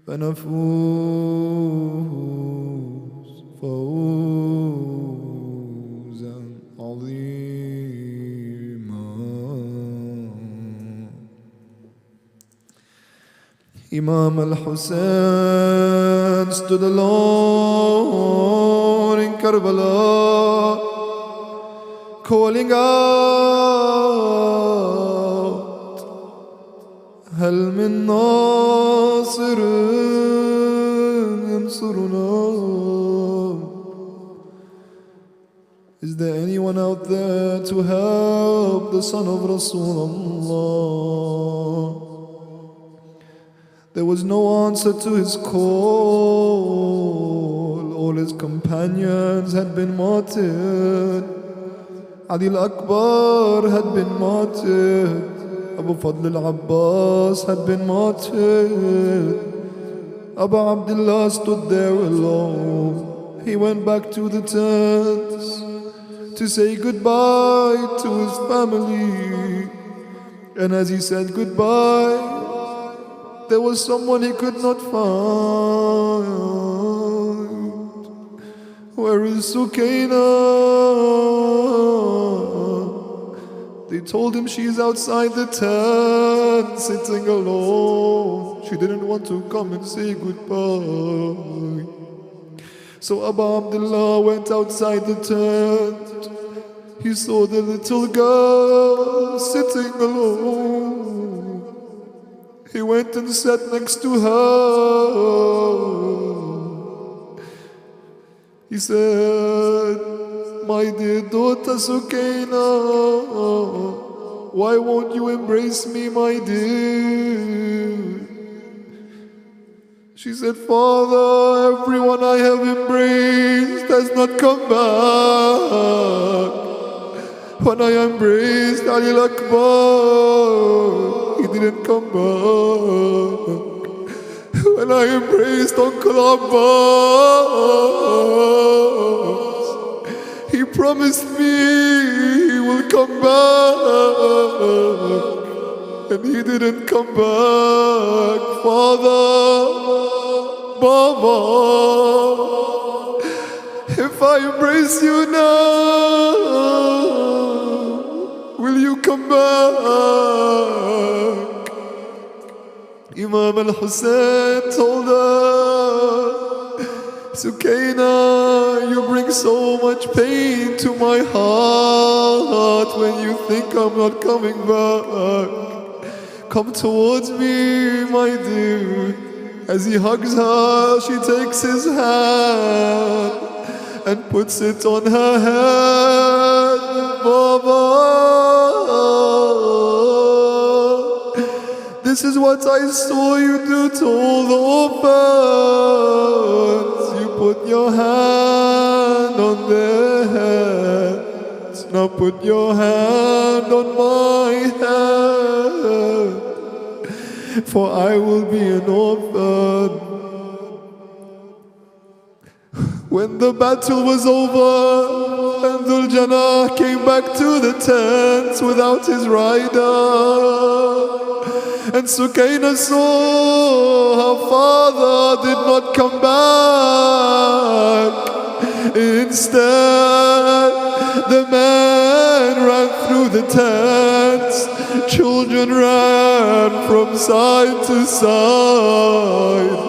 فنفوز فوزا عظيما. Imam al-Hussein stood alone in Karbala, calling out, هل من ناصر ينصرنا? Is there anyone out there to help the son of Rasulullah? There was no answer to his call. All his companions had been martyred. Ali al-Akbar had been martyred. Abu Fadl al-Abbas had been martyred. Abu Abdullah stood there alone. He went back to the tents to say goodbye to his family. And as he said goodbye, there was someone he could not find. Where is Sukaina? They told him she's outside the tent, sitting alone. She didn't want to come and say goodbye. So Abu Abdullah went outside the tent. He saw the little girl sitting alone. He went and sat next to her. He said, my dear daughter Sukaina, why won't you embrace me, my dear? She said, Father, everyone I have embraced has not come back. When I embraced Ali al-Akbar, he didn't come back. When I embraced Uncle Abbas, he promised me he will come back. And he didn't come back. Father, Mama, if I embrace you now, will you come back? Imam al-Hussein told her, Sukaina, you bring so much pain to my heart when you think I'm not coming back. Come towards me, my dear. As he hugs her, she takes his hand and puts it on her head. Mama, this is what I saw you do to all the orphans. You put your hand on their heads. Now put your hand on my head. For I will be an orphan. When the battle was over and Dhul Janah came back to the tents without his rider, and Sukaina saw her father did not come back. Instead, the man ran through the tents. Children ran from side to side.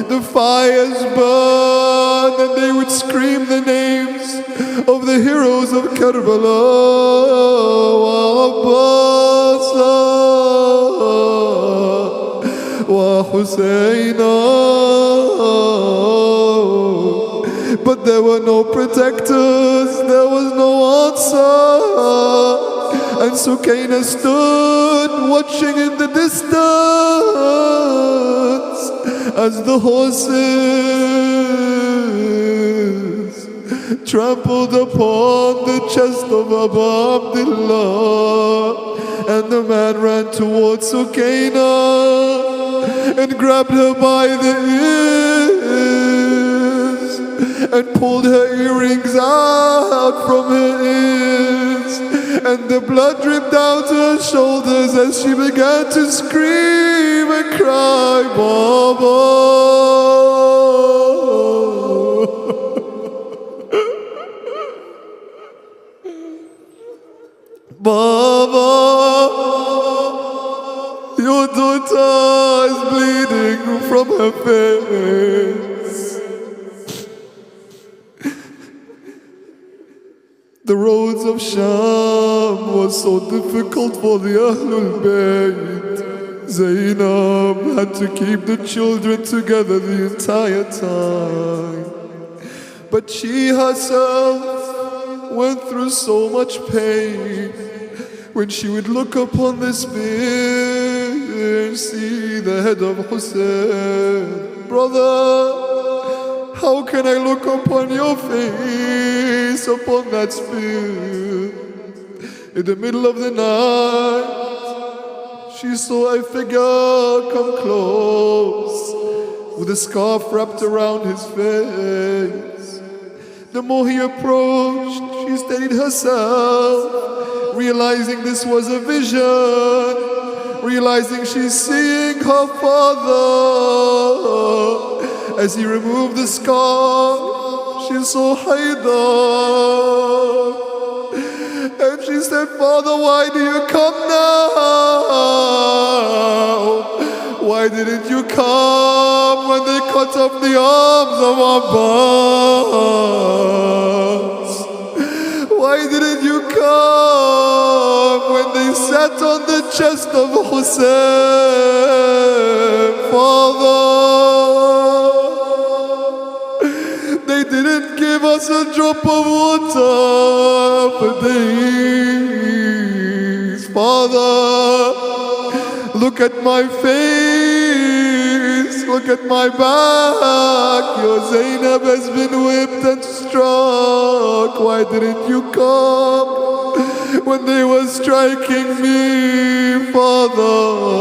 The fires burned and they would scream the names of the heroes of Karbala. Wa Husayna. But there were no protectors, there was no answer. And Sukaina stood watching in the distance as the horses trampled upon the chest of Abu Abdullah. And the man ran towards Sukaina and grabbed her by the ears and pulled her earrings out from her ears, and the blood dripped down to her shoulders as she began to scream and cry, Baba. Baba, your daughter is bleeding from her face. The roads of Sham was so difficult for the Ahlul Bayt. Zainab had to keep the children together the entire time. But she herself went through so much pain when she would look upon the spear and see the head of Hussein. Brother, how can I look upon your face upon that spear? In the middle of the night, she saw a figure come close with a scarf wrapped around his face. The more he approached, she steadied herself, realizing this was a vision, realizing she's seeing her father. As he removed the scarf, she saw Haidar. And she said, Father, why do you come now? Why didn't you come when they cut off the arms of Abbas? Why didn't you come when they sat on the chest of Hussein? Father, they didn't give us a drop of water for days. Father, look at my face, look at my back. Your Zainab has been whipped and struck. Why didn't you come when they were striking me, Father?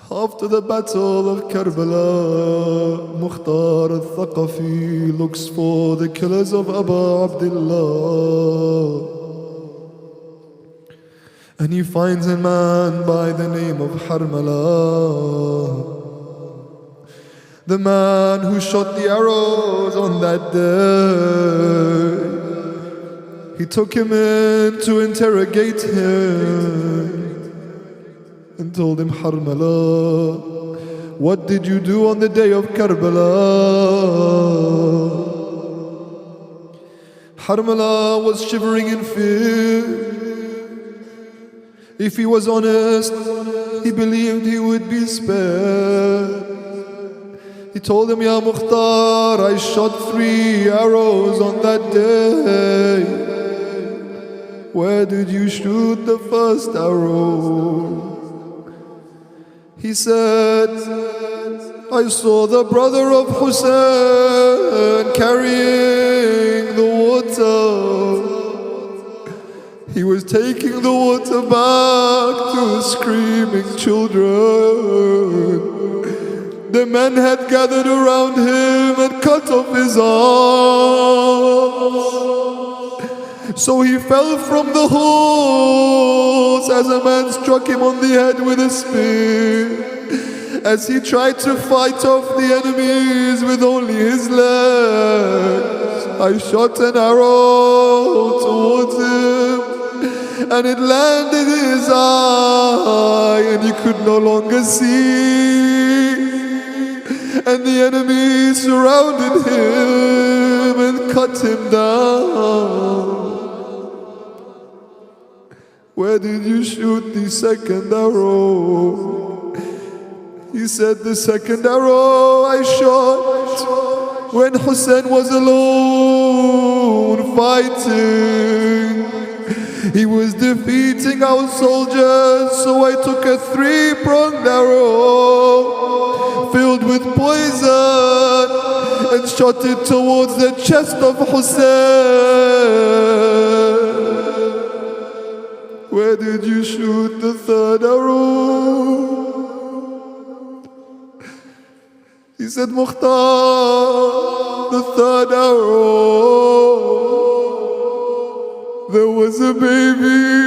After the battle of Karbala, Mukhtar al-Thaqafi looks for the killers of Abu Abdullah. And he finds a man by the name of Harmala, the man who shot the arrows on that day. He took him in to interrogate him and told him, Harmala, what did you do on the day of Karbala? Harmala was shivering in fear. If he was honest, he believed he would be spared. He told him, Ya Mukhtar, I shot 3 arrows on that day. Where did you shoot the first arrow? He said, I saw the brother of Hussein carrying the water. He was taking the water back to the screaming children. The men had gathered around him and cut off his arms. So he fell from the horse as a man struck him on the head with a spear, as he tried to fight off the enemies with only his legs. I shot an arrow towards him, and it landed in his eye, and he could no longer see. And the enemy surrounded him and cut him down. Where did you shoot the second arrow? He said, the second arrow I shot when Hussein was alone fighting. He was defeating our soldiers, so I took a 3-pronged arrow filled with poison and shot it towards the chest of Hussein. Where where did you shoot the third arrow? He said, Mukhtar, the third arrow, there was a baby.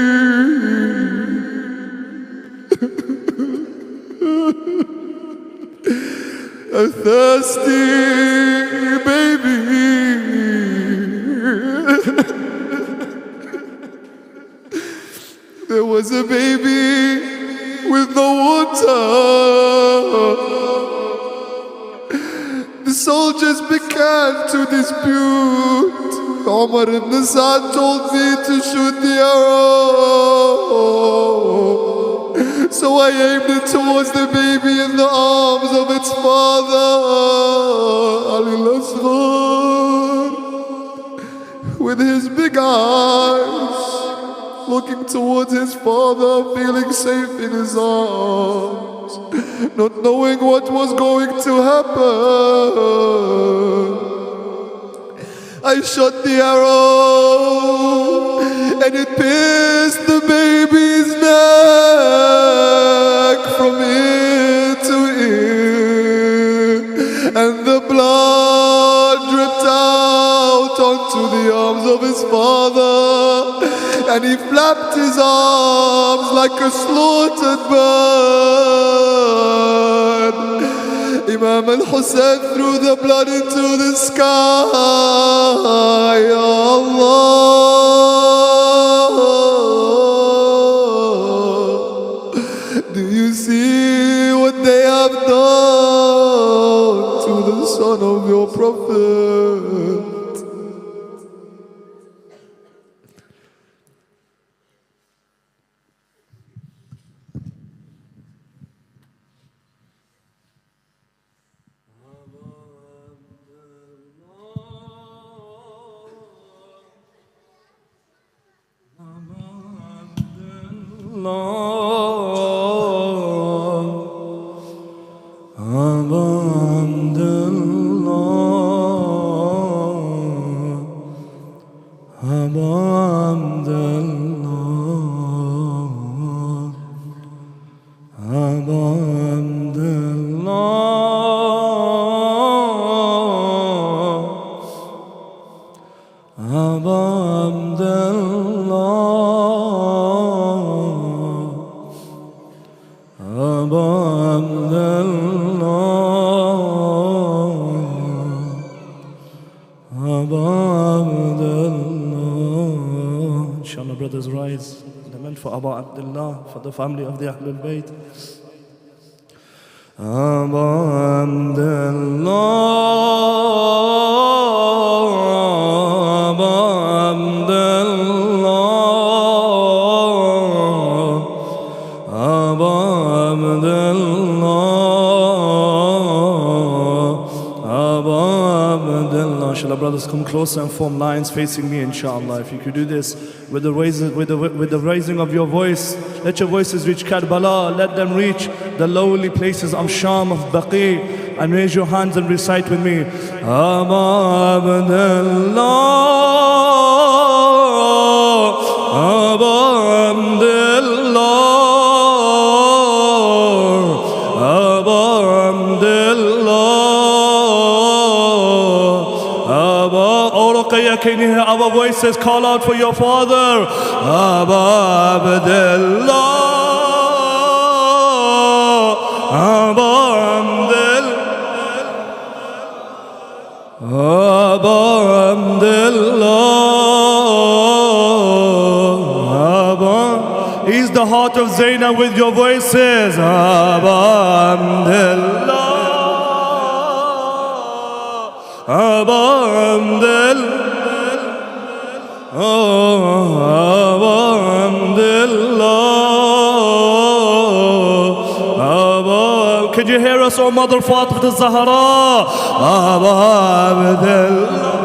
A thirsty baby. There was a baby with no water. The soldiers began to dispute. Omar ibn Sa'd told me to shoot the arrow. So I aimed it towards the baby in the arms of its father, Ali al-Asghar, with his big eyes, looking towards his father, feeling safe in his arms, not knowing what was going to happen. I shot the arrow and it pierced the baby's neck from ear to ear, and the blood dripped out onto the arms of his father, and he flapped his arms like a slaughtered bird. Imam al-Hussein threw the blood into the sky. Ya Allah, do you see what they have done to the son of your prophet? Inshallah, brothers, rise. Lament for Abu Abdullah, for the family of the Ahlul Bayt. Abu Abdullah, Abu Abdullah, Abu Abdullah, Abu Abdullah. Inshallah, brothers, come closer and form lines facing me, inshallah. If you could do this with the raising of your voice, let your voices reach Karbala, let them reach the lowly places of Sham, of Baqi, and raise your hands and recite with me. Abu Abdullah, Abu Abdullah, Abu Abdullah, Abu. Oh, Ruqayya, can you hear our voices call out for your father? Abu Abdullah, Abu Abdullah, Abu Abdullah, Abu. Ease the heart of Zainab with your voices. Abu Abdullah, Abu Abdullah, Abu Abdullah, Abu. Can you hear us, oh Mother Fatima al-Zahra? Abu Abdullah,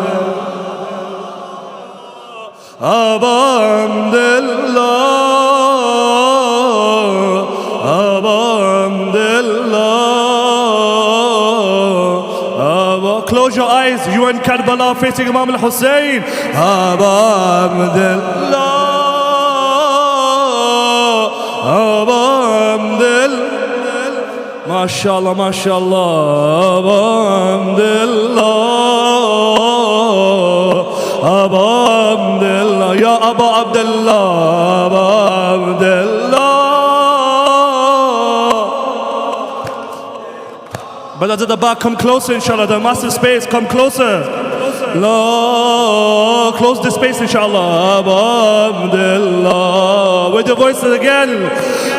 Abu Abdullah, Abu Abdullah. Close your eyes, you in Karbala facing Imam al-Hussein. Abu Abdullah, MashaAllah, MashaAllah, Abdullah, Ya Abu Abdullah, Abdullah. Brothers at the back, come closer, inshallah. The master space, come closer. Allah, close the space, inshallah. Abdullah. With your voices again.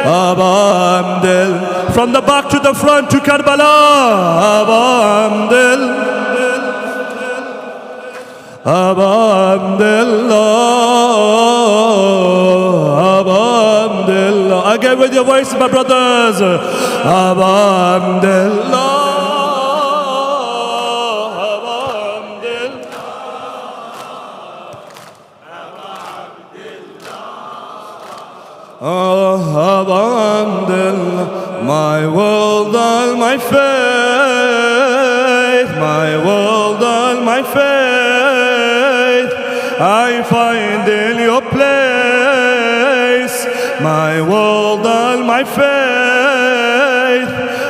Abdullah. From the back to the front to Karbala. Abdullah. Abdullah. Again with your voices, my brothers. Abdullah. My world, all my faith, my world, all my faith, I find in your place. My world, all my faith,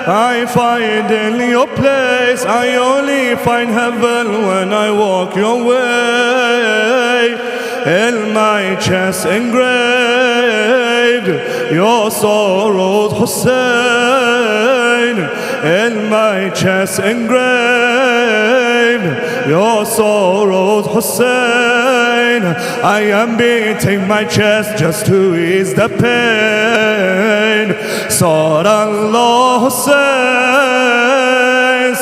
I find in your place. I only find heaven when I walk your way. In my chest engraved your sorrows, Hussein. In my chest engraved your sorrows, Hussein. I am beating my chest just to ease the pain. Sarallah Hussein,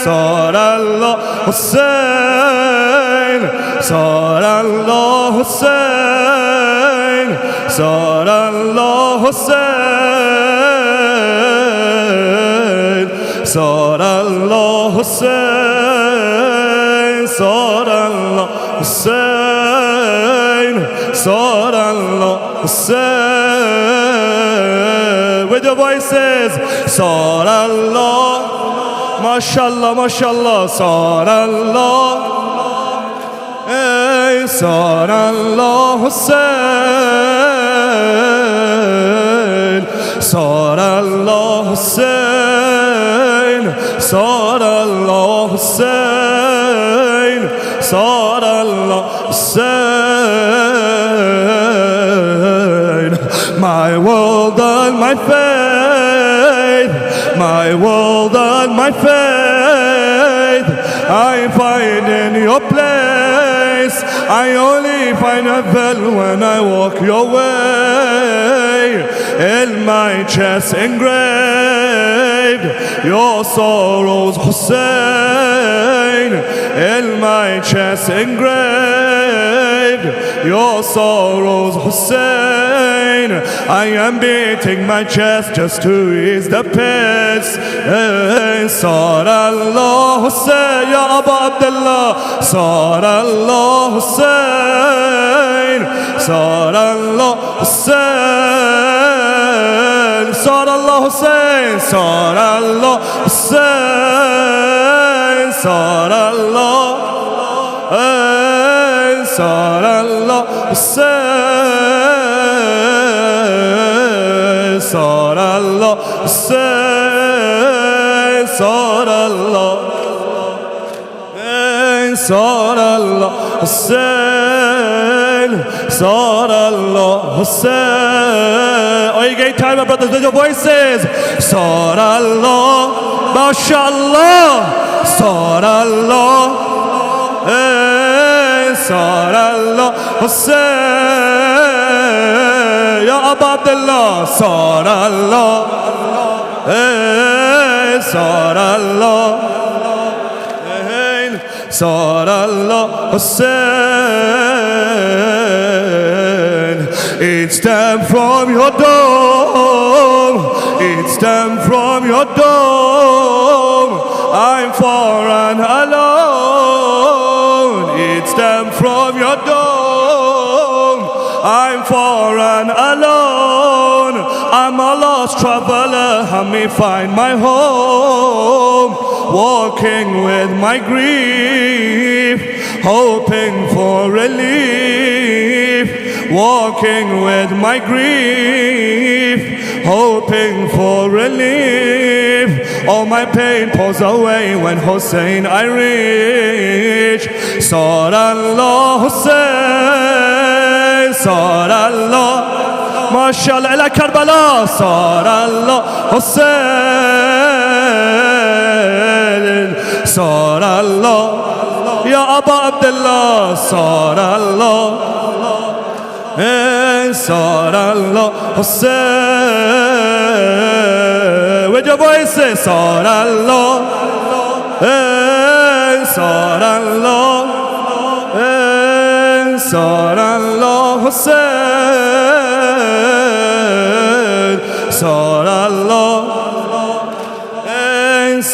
Sarallah Hussein, Sarallah Hussein, Sarallah Hussein, Sarallah Hussein, Sarallah Hussein, Sarallah Hussein. With your voices, Sarallah, MashaAllah, MashaAllah, Sarallah. Sarallah Hussein, Sarallah Hussein, Sarallah Hussein, Sarallah Hussein. My world and my faith, my world and my faith, I find in your place. I only find heaven when I walk your way. In my chest engraved your sorrows, Hussein. In my chest engraved your sorrows, Hussein. I am beating my chest just to ease the pain. Sarallah Hussein, Ya Abu Abdullah. Sarallah Hussein, Sarallah Hussein, Sarallah Hussein, Sarallah Hussein, Sarallah, Sarallah Hussein, Sarallah Hussein, Sarallah, Sarallah Hussein, Sarallah Hussein. Oh, you get time, my brothers, with your voices. Sarallah, MashaAllah, Sarallah, Sarallah Hussein, Ya Abu Abdullah, Sarallah, Sarallah, Sarallah Hussein. It's time from your dome, it's time from your dome. I'm far and alone. It's time from your dome, I'm far and alone. I'm a lost traveler, help me find my home. Walking with my grief, hoping for relief. walking with my grief, hoping for relief. All my pain pours away when Hussein I reach. Sarallah Hussein, Sarallah, MashaAllah, ila Karbala. Sarallah Hussein, Sarallah, Ya Aba Abdullah. Sarallah, Sarallah Hussein. With your voices, Sarallah, Sarallah, Sarallah Hussein, Sarallah,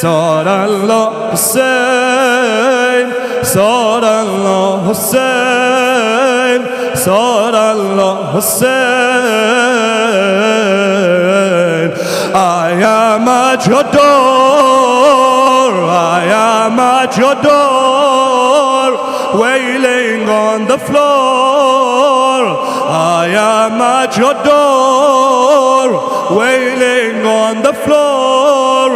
Sarallah Hussein, Sarallah Hussein, Sarallah Hussein. I am at your door, I am at your door, wailing on the floor. I am at your door, wailing on the floor,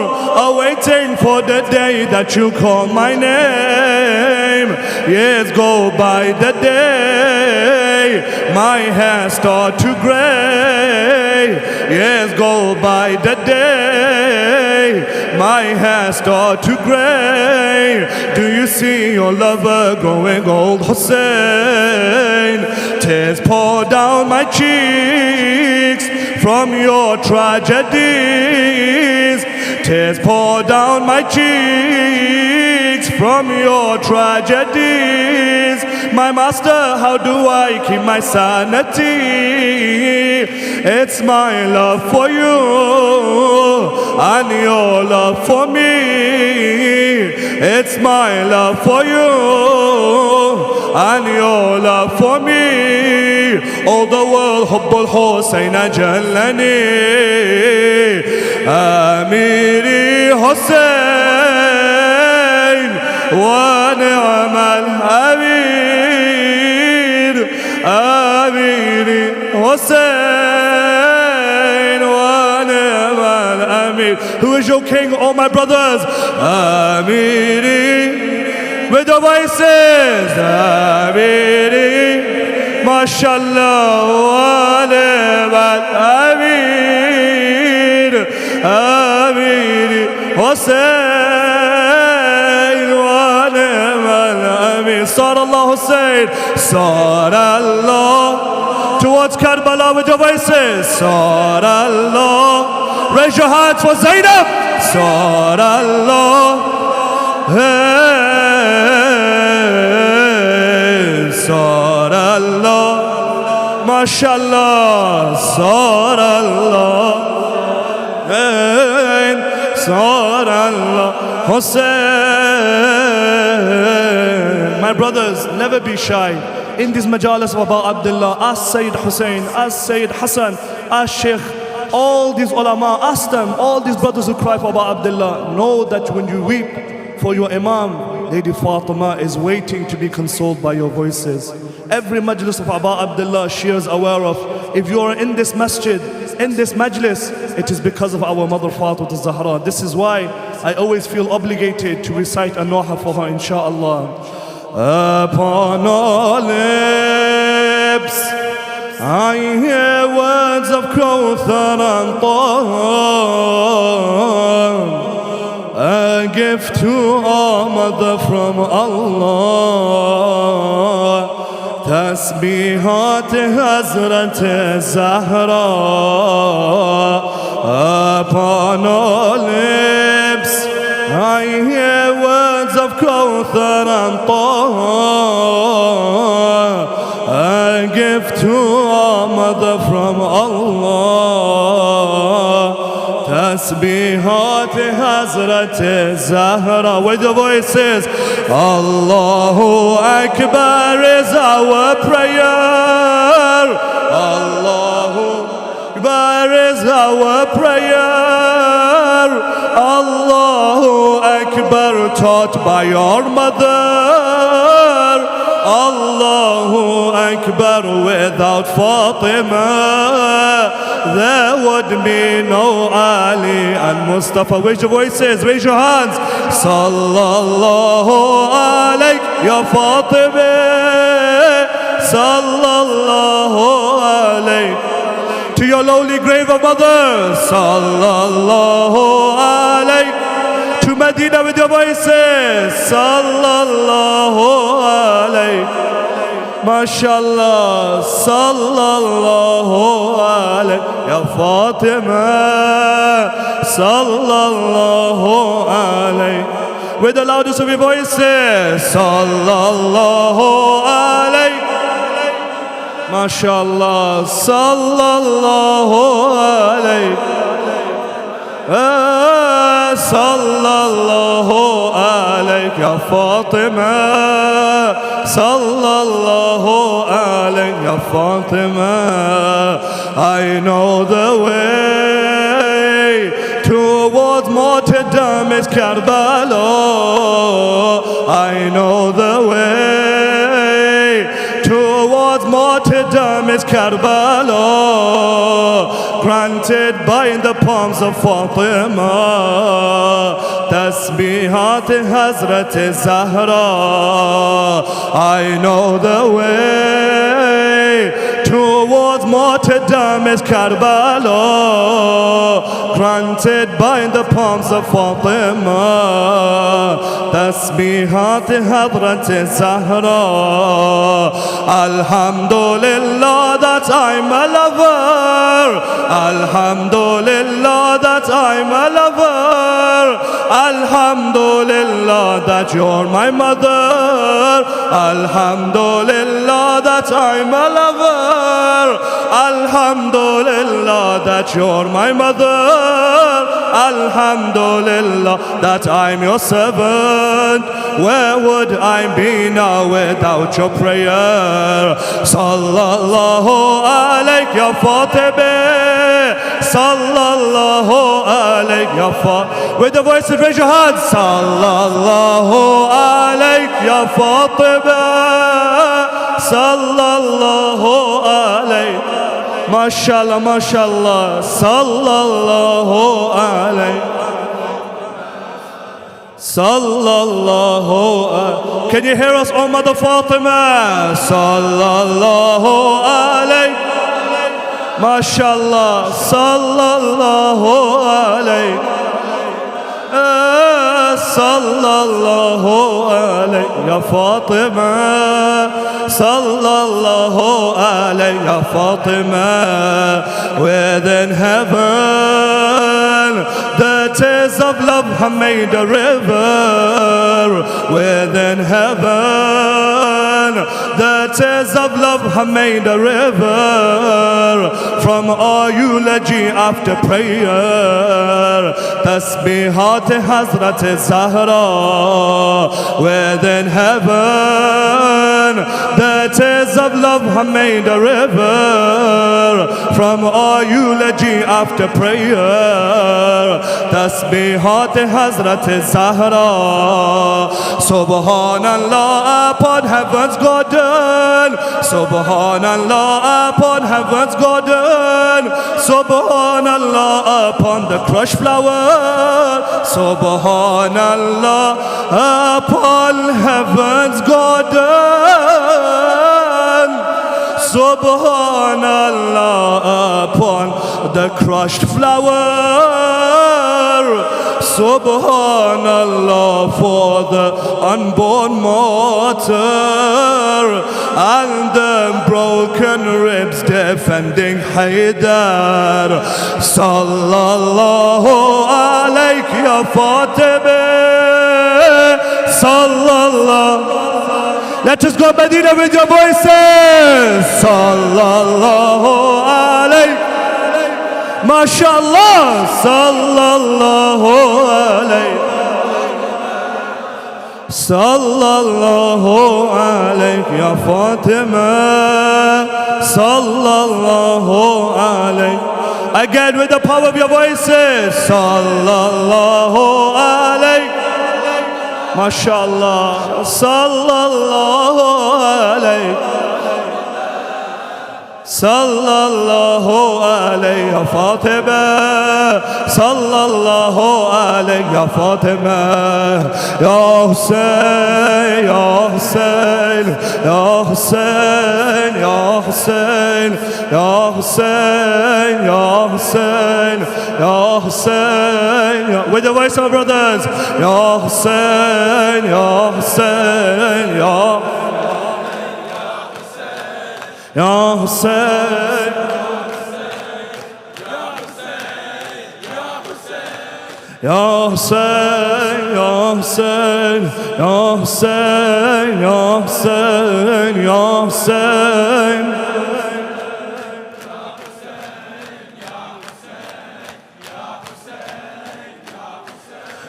awaiting for the day that you call my name. Years go by the day, my hair start to gray. Years go by the day, my hair start to gray. Do you see your lover growing old, Hussein? Tears pour down my cheeks from your tragedies. Tears pour down my cheeks from your tragedies. My master, how do I keep my sanity? It's my love for you and your love for me. It's my love for you and your love for me. All the world hubbul Hussein ajallani. Amiri Hussein wa ni'mal amir. Amiri Hussein wa ni'mal amir. Who is your king, all my brothers? Amiri, with the voices. Amiri, MashaAllah wa ni'mal amir. Amiri Hussein wa ni'mal amir. Sarallah Hussein, Sarallah. Towards Karbala with your voices. Sarallah. Raise your hands for Zainab. Sarallah. Hey, Sarallah. MashaAllah. Sarallah. Hey, Sarallah Hussein. My brothers, never be shy. In this majalis of Aba Abdullah, ask Sayyid Hussein, ask Sayyid Hassan, ask Sheikh, all these ulama, ask them, all these brothers who cry for Aba Abdullah, know that when you weep for your Imam, Lady Fatima is waiting to be consoled by your voices. Every majlis of Aba Abdullah she is aware of. If you are in this masjid, in this majlis, it is because of our mother Fatima Zahra. This is why I always feel obligated to recite a noha for her, inshallah. Upon our lips I hear words of Kawthar and Taha, a gift to our mother from Allah. Tasbihat Hazrat Zahra. Upon our lips I hear words of Kawthar and Taha, a gift to our mother from Allah. Tasbihat Hazrat Zahra. With the voices, Allahu Akbar is our prayer. Allahu Akbar is our prayer. Allahu Akbar taught by our mother. Allahu Akbar. Without Fatima, there would be no Ali and Mustafa. Raise your voices, raise your hands. Sallallahu alayk ya Fatima. Sallallahu alayk. To your lowly grave of mother. Sallallahu alayk. To Medina with your voices. Sallallahu alayk. MashaAllah. Sallallahu alayk ya Fatima. Sallallahu alayk. With the loudest of your voices. Sallallahu alayk. MashaAllah. Sallallahu alayk. Sallallahu alayk ya Fatima. Sallallahu alayk ya Fatima. I know the way towards martyrdom is Karbala. I know the way towards martyrdom is Karbala, granted by the palms of Fatima. Tasbihat Hazrat Zahra. I know the way towards martyrdom is Karbala, granted by the palms of Fatima. Tasbihat Hazrat Zahra. Alhamdulillah that I'm a lover. Alhamdulillah that I'm a lover. Alhamdulillah that you're my mother. Alhamdulillah that I'm a lover. Alhamdulillah that you're my mother. Alhamdulillah that I'm your servant. Where would I be now without your prayer? Sallallahu alayk ya Fatima. Sallallahu alayk ya Fatima. With the voices, raise your hands. Sallallahu alayk ya Fatima. Sallallahu alayk. MashaAllah, MashaAllah. Sallallahu alayk. Sallallahu alayk. Can you hear us, oh Mother Fatima? Sallallahu alayk. MashaAllah. Sallallahu alayk. Sallallahu alayk ya Fatima. Sallallahu alayk ya Fatima. Within heaven the tears of love have made a river. Within heaven the tears of love have made a river. From our eulogy after prayer, Tasbihat Hazrat Zahra. Within heaven the tears of love have made a river. From our eulogy after prayer, Tasbihat Hazrat Zahra. Subhanallah upon heaven's garden. Subhanallah upon heaven's garden. Subhanallah upon the crushed flower. Subhanallah upon heaven's garden. Subhanallah upon the crushed flower. Subhanallah for the unborn martyr and the broken ribs defending Haydar. Sallallahu alayk ya Fatima. Sallallahu. Let us go Medina with your voices. Sallallahu alayk. MashaAllah. Sallallahu alayk. Sallallahu alayk ya Fatima. Sallallahu alayk. Again with the power of your voices. Sallallahu alayk. ما شاء الله صلى الله عليك صلى الله عليه يا فاطمة صلى الله عليه يا فاطمة يا حسين يا حسين يا حسين يا حسين يا حسين يا حسين يا حسين with the voice of brothers يا حسين يا حسين يا يا حسين يا حسين يا حسين يا حسين يا حسين يا حسين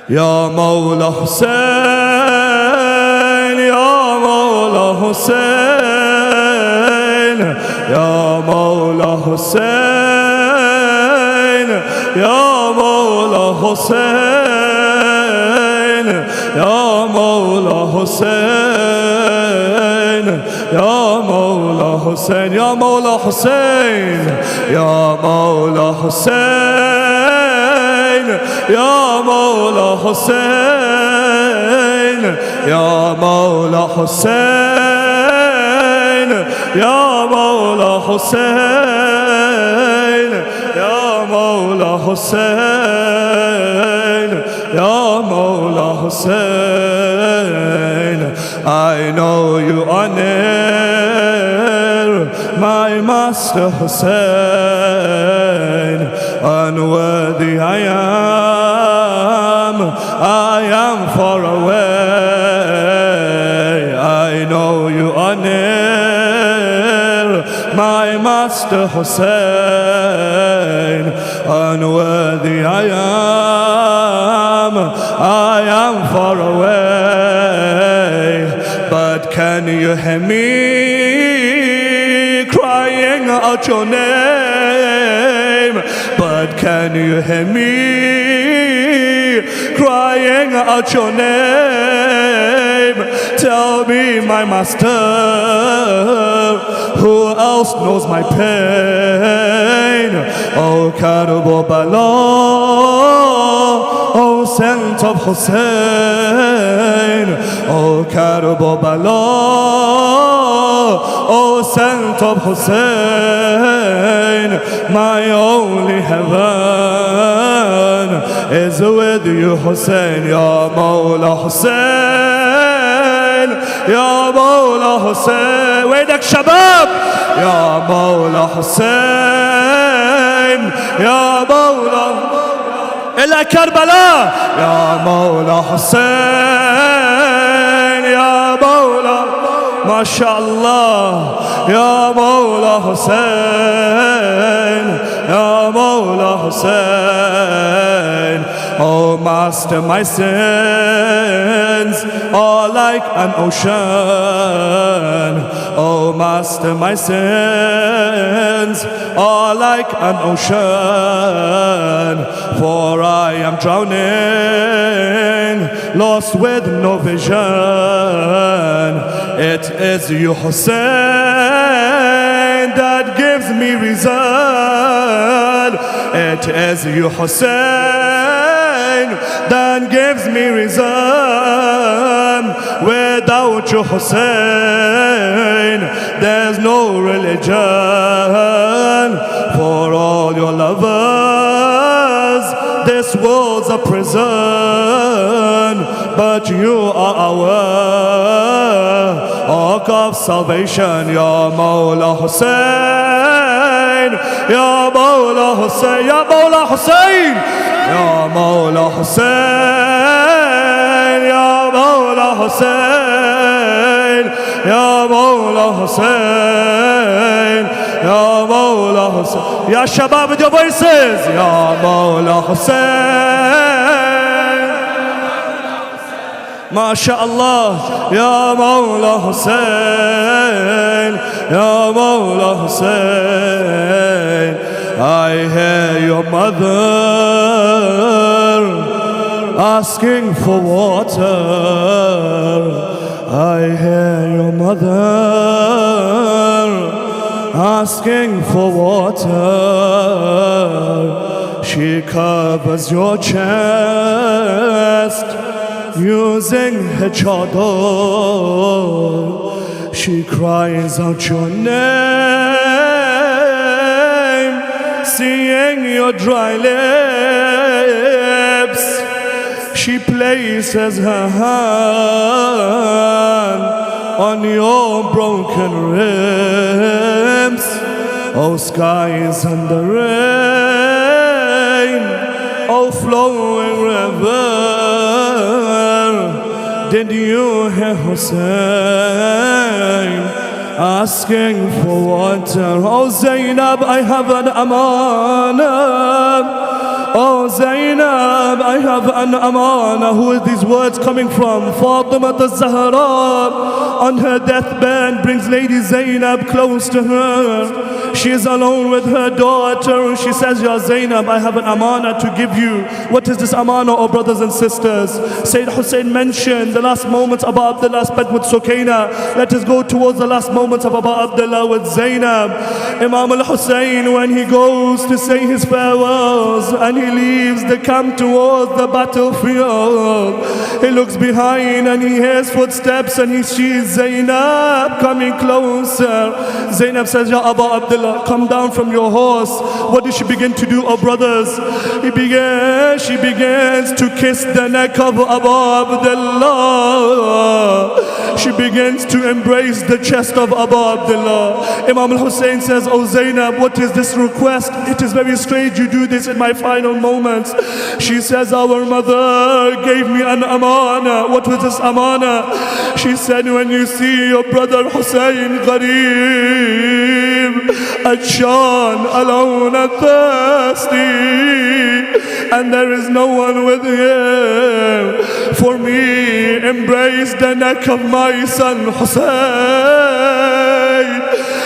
يا مولا حسين يا مولا حسين يا مولا حسين يا مولا حسين يا مولا حسين يا مولا حسين يا مولا حسين يا مولا حسين يا مولا حسين يا مولا حسين يا مولا حسين يا مولا حسين يا مولا حسين I know you are near my master Hussein unworthy I am far away I know you are near my master Hussein unworthy I am far away but can you hear me crying out your name but can you hear me crying out your name tell me my master who else knows my pain oh Karbala oh scent of Hussein oh Karbala oh scent of Hussein my only heaven is with you Hussein ya Mawla Hussein ya Mawla Hussein وينك شباب يا Mawla Hussein يا Mawla إلى كربلاء يا Mawla Hussein يا Mawla ما شاء الله يا Mawla Hussein يا Mawla Hussein oh master my sins are like an ocean oh master my sins are like an ocean for I am drowning lost with no vision it is you Hussein that gives me reason it is you Hussein that gives me reason without you Hussein there's no religion for all your lovers this world's a prison but you are our ark of salvation ya Mawla Hussein ya Mawla Hussein ya Mawla Hussein ya Mawla Hussein ya Mawla Hussein ya Mawla Hussein ya Mawla Hussein ya shabab with your voices ya Mawla Hussein ما شاء الله يا Mawla Hussein يا Mawla Hussein I hear your mother asking for water. I hear your mother asking for water. She covers your chest using her chador. She cries out your name, seeing your dry lips. She places her hand on your broken ribs. Oh, skies and the rain, oh, flowing river. Did you hear Hussein asking for water? Oh, Zainab, I have an amanah. Oh, Zainab, I have an amanah. Who are these words coming from? Fatima al-Zahra on her deathbed brings Lady Zainab close to her. She is alone with her daughter. She says, Ya Zainab, I have an amanah to give you. What is this amanah, oh brothers and sisters? Sayyid Hussein mentioned the last moments of Abu Abdullah spent with Sukaina. Let us go towards the last moments of Abu Abdullah with Zainab. Imam al-Hussein, when he goes to say his farewells and he leaves the camp towards the battlefield, he looks behind and he hears footsteps and he sees Zainab coming closer. Zainab says, Ya Abu Abdullah, come down from your horse. What did she begin to do, oh brothers? She begins to kiss the neck of Abu Abdullah. She begins to embrace the chest of Abu Abdullah. Imam al-Hussein says, Oh Zainab, what is this request? It is very strange you do this in my final moments. She says, our mother gave me an amanah. What was this amanah? She said, when you see your brother Hussein Gharib, Adshan, alone and thirsty, and there is no one with him, for me, embrace the neck of my son Hussein.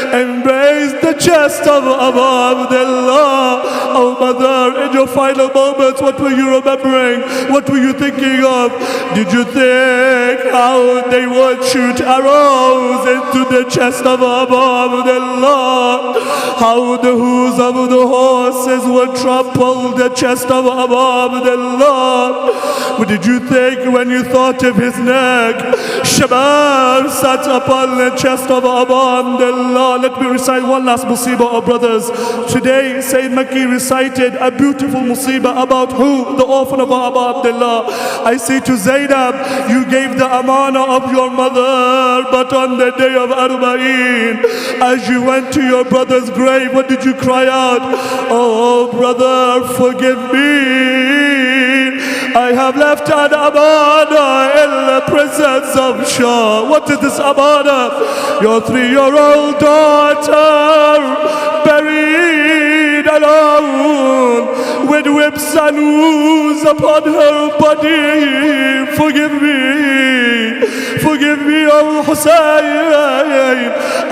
Embrace the chest of Abu Abdullah. Oh mother, in your final moments, what were you remembering? What were you thinking of? Did you think how they would shoot arrows into the chest of Abu Abdullah? How the hooves of the horses would trample the chest of Abu Abdullah? What did you think when you thought of his neck? Shabar sat upon the chest of Abu Abdullah. Let me recite one last musibah, oh brothers. Today, Sayyid Makki recited a beautiful musibah about who? The orphan of Abu Abdullah. I say to Zainab, you gave the amanah of your mother, but on the day of Arba'een, as you went to your brother's grave, what did you cry out? Oh brother, forgive me. I have left an amanah in the presence of Shah. What is this amanah? Your 3-year-old daughter buried alone with whips and wounds upon her body. Forgive me. Forgive me, oh Hussein.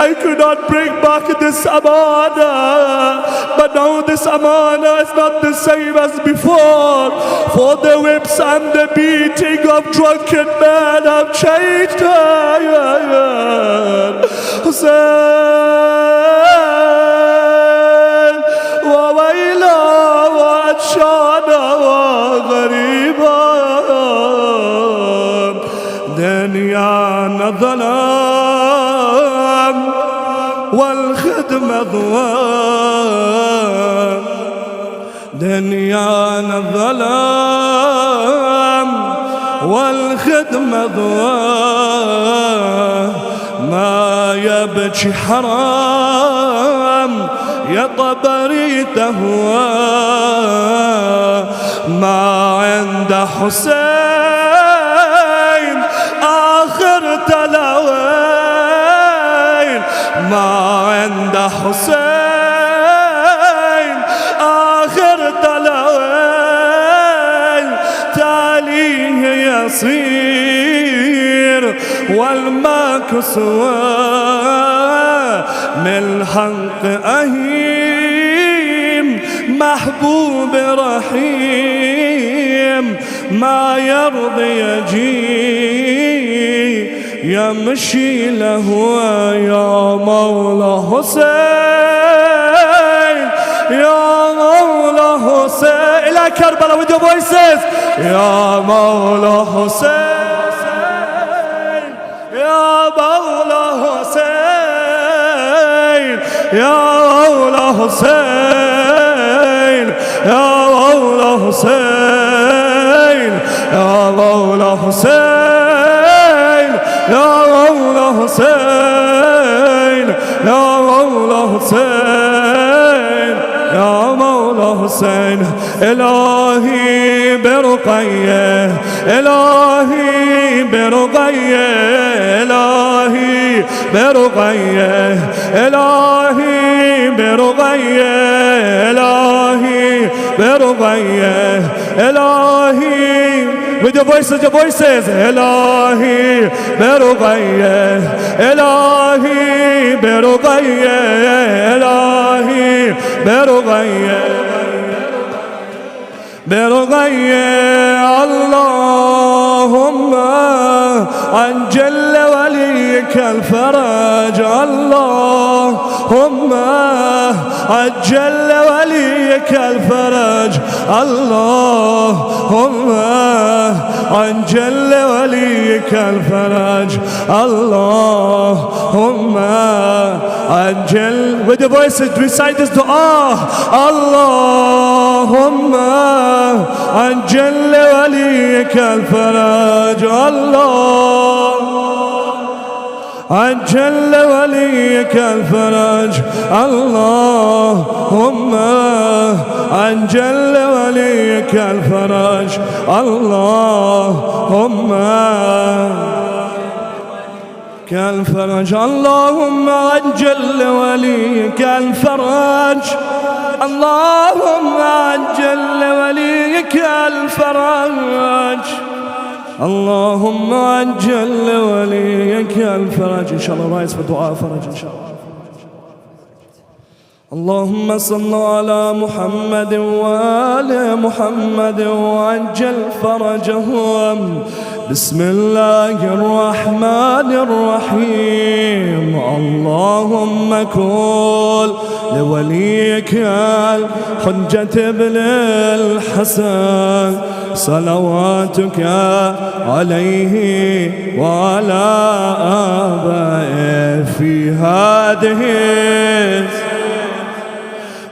I could not bring back this amanah, but now this amanah is not the same as before, for the whips and the beating of drunken men have changed her. Hussein, wa wayla wa atshana wa ghariba, دنيانا ظلام والخدمة ضوام. دنيانا ظلام والخدمة ضوام. ما يبكي حرام يا طبري تهوى. ما عند حسين آخر تلوين. ما عند حسين آخر تلوين. تاليه يصير والماك سوى. من الحق أهيم محبوب رحيم. ما يرضي يجي يمشي له يا مولا حسين يا مولا حسين إلى كربلاء with your voices يا مولا حسين يا مولا حسين يا مولا حسين يا مولا حسين يا مولا حسين يا مولا حسين يا مولا حسين يا مولا حسين إلهي برقية إلهي برقية إلهي برقية إلهي برقية إلهي برقية إلهي with your voices إلهي برقية إلهي برقية إلهي برقية برقية اللهم عجل وليك الفرج اللهم عجل وليك الفرج اللهم عجل وليك الفرج اللهم عجل with the voices recite this dua اللهم عجل وليك الفرج الله عجل وليك الفرج اللهم عجل وليك الفرج اللهم الفرج اللهم عجل وليك الفرج اللهم عجل وليك الفرج اللهم عجل وليك الفرج إن شاء الله رايز في الدعاء فرج إن شاء الله اللهم صل على محمد وآل محمد وعجل فرجهم بسم الله الرحمن الرحيم اللهم كن لوليك الحجة ابن الحسن صلواتك عليه وعلى آبائه في هذه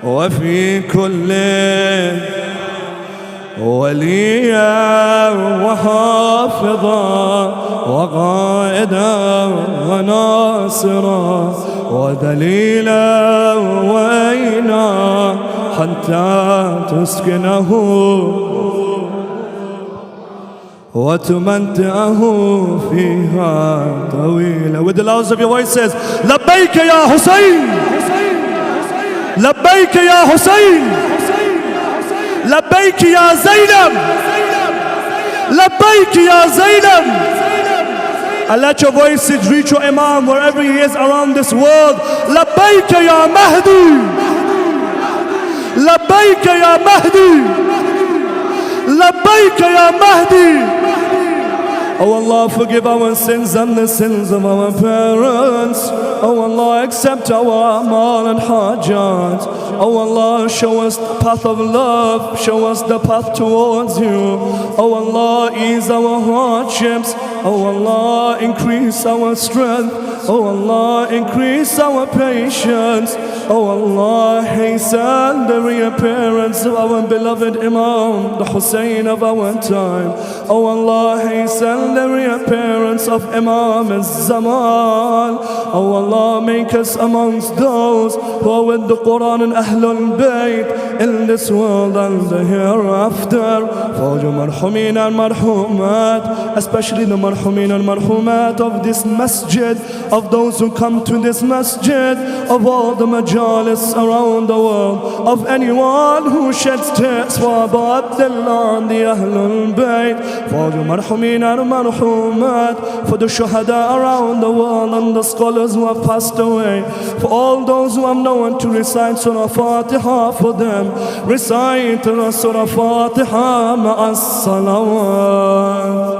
وفي كل وليا وحافظا وقائدا وناصرا ودليلا وعينا حتى تسكنه وتمتعه فيها طويلا. With the loudest of your voices, لبيك يا حسين لبيك يا حسين لبيك يا زينب لبيك يا زينب. And let your voices reach your Imam wherever he is around this world. لبيك يا مهدي لبيك يا مهدي لبيك يا مهدي. Oh Allah, forgive our sins and the sins of our parents. Oh Allah, accept our amal and hajat. Oh Allah, show us the path of love. Show us the path towards you. Oh Allah, ease our hardships. Oh Allah, increase our strength. Oh Allah, increase our patience. Oh Allah, hasten the reappearance of our beloved Imam, the Hussein of our time. Oh Allah, hasten the reappearance of Imam al-Zaman. Oh Allah, make us amongst those who are with the Quran and Ahlul Bayt in this world and the hereafter. For the marhumin and marhumat, especially the marhumin and marhumat of this masjid. of those who come to this masjid, of all the majalis around the world, of anyone who sheds tears for Abu Abdullah and the Ahlul Bayt, for the marhumin and marhumat, for the shuhada around the world and the scholars who have passed away, for all those who have known to recite Surah Fatiha for them, recite Surah Fatiha ma'as salawat.